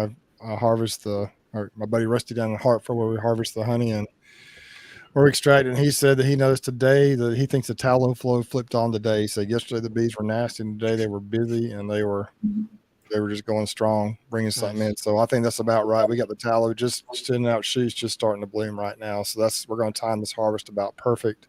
I harvest my buddy Rusty down in Hartford where we harvest the honey and we're extracting. He said that he noticed today that he thinks the tallow flow flipped on today. He said yesterday the bees were nasty and today they were busy and they were just going strong, bringing something in. So I think that's about right. We got the tallow just sending out shoots, just starting to bloom right now. So we're going to time this harvest about perfect.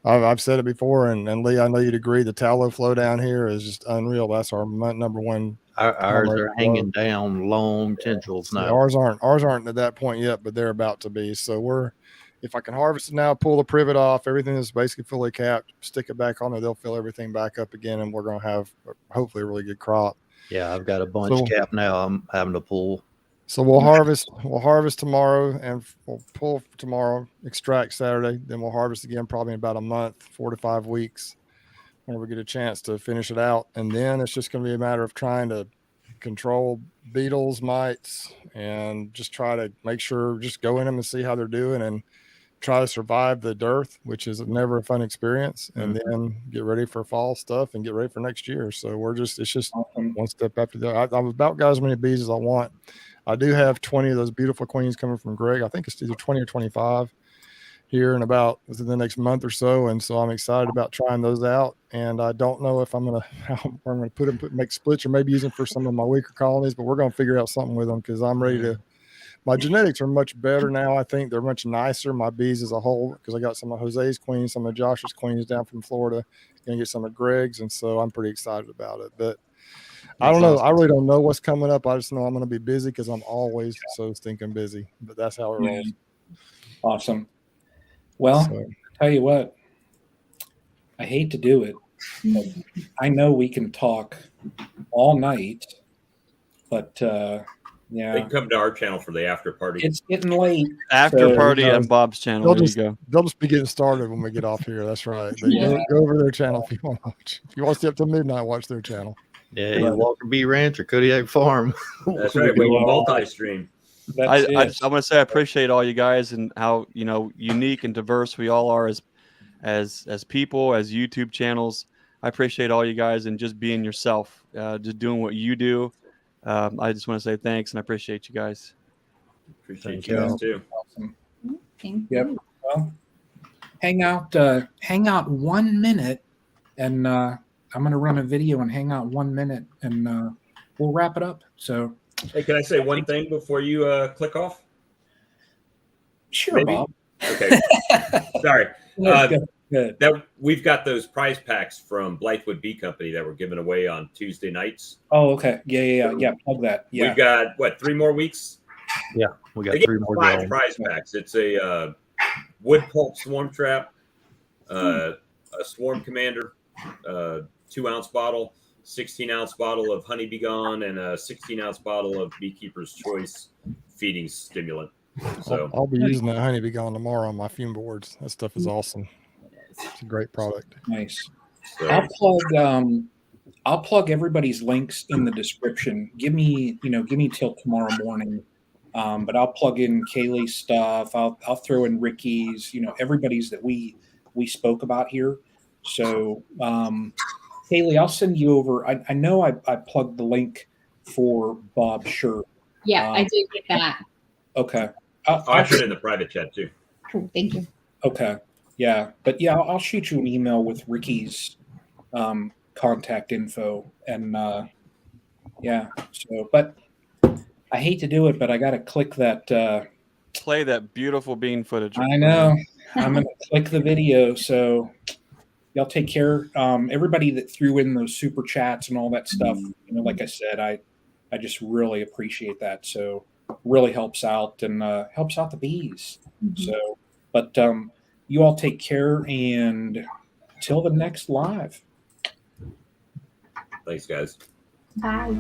I've said it before, and Lee, I know you'd agree. The tallow flow down here is just unreal. That's our number one. Ours are hanging down long tendrils now. Ours aren't at that point yet, but they're about to be. So if I can harvest it now, pull the privet off, everything is basically fully capped, stick it back on there, they'll fill everything back up again, and we're going to have hopefully a really good crop. Yeah, I've got a bunch capped now. I'm having to pull. So we'll harvest tomorrow and we'll pull tomorrow, extract Saturday. Then we'll harvest again probably in about a month, 4 to 5 weeks, whenever we get a chance to finish it out. And then it's just going to be a matter of trying to control beetles, mites, and just try to make sure, just go in them and see how they're doing and try to survive the dearth, which is never a fun experience, and then get ready for fall stuff and get ready for next year. So it's just one step after the other. I've about got as many bees as I want. I do have 20 of those beautiful queens coming from Greg. I think it's either 20 or 25 here in about within the next month or so. And so I'm excited about trying those out. And I don't know if I'm going to put them, make splits or maybe use them for some of my weaker colonies, but we're going to figure out something with them because I'm ready to. My genetics are much better now. I think they're much nicer. My bees as a whole, because I got some of Jose's queens, some of Josh's queens down from Florida, going to get some of Greg's. And so I'm pretty excited about it. But I don't know. I really don't know what's coming up. I just know I'm going to be busy because I'm always so stinking busy. But that's how it rolls. Awesome. Well, tell you what, I hate to do it, but I know we can talk all night, but yeah. They can come to our channel for the after party. It's getting late. After party on Bob's channel. There you go. They'll just be getting started when we get off here. That's right. Go over their channel if you want to watch. If you want to stay up till midnight, watch their channel. Yeah, Walker B Ranch or Kodiak Farm. That's right. We can multi-stream. I want to say I appreciate all you guys and how unique and diverse we all are as people, as YouTube channels. I appreciate all you guys and just being yourself, just doing what you do. I just want to say thanks and I appreciate you guys. Appreciate you guys too. Awesome. Thank Yep. you. Well, hang out 1 minute, and I'm going to run a video and hang out 1 minute, and we'll wrap it up. So, hey, can I say one thing before you click off? Sure, Maybe? Bob. Okay. Sorry. Good. That we've got those prize packs from Blythewood Bee Company that were given away on Tuesday nights. Oh, okay. Yeah. Plug that. Yeah. We've got 3 more weeks. Yeah, we got 3 more. 5 prize packs. It's a wood pulp swarm trap, a swarm commander, 2-ounce bottle, 16-ounce bottle of honeybee gone, and a 16-ounce bottle of Beekeeper's Choice feeding stimulant. So I'll be using that honeybee gone tomorrow on my fume boards. That stuff is awesome. It's a great product. Nice. So, I'll plug everybody's links in the description. Give me till tomorrow morning. But I'll plug in Kaylee's stuff. I'll throw in Ricky's, everybody's that we spoke about here. So, Kaylee, I'll send you over. I know I plugged the link for Bob's shirt. Yeah, I did get that. Okay. I'll put it in the private chat too. Cool. Thank you. Okay. Yeah. But yeah, I'll shoot you an email with Ricky's contact info. And yeah. So, but I hate to do it, but I got to click that. Play that beautiful bean footage. I know. I'm going to click the video. So y'all take care. Everybody that threw in those super chats and all that stuff, like I said, I just really appreciate that. So really helps out and helps out the bees. Mm-hmm. So, but you all take care and till the next live. Thanks, guys. Bye.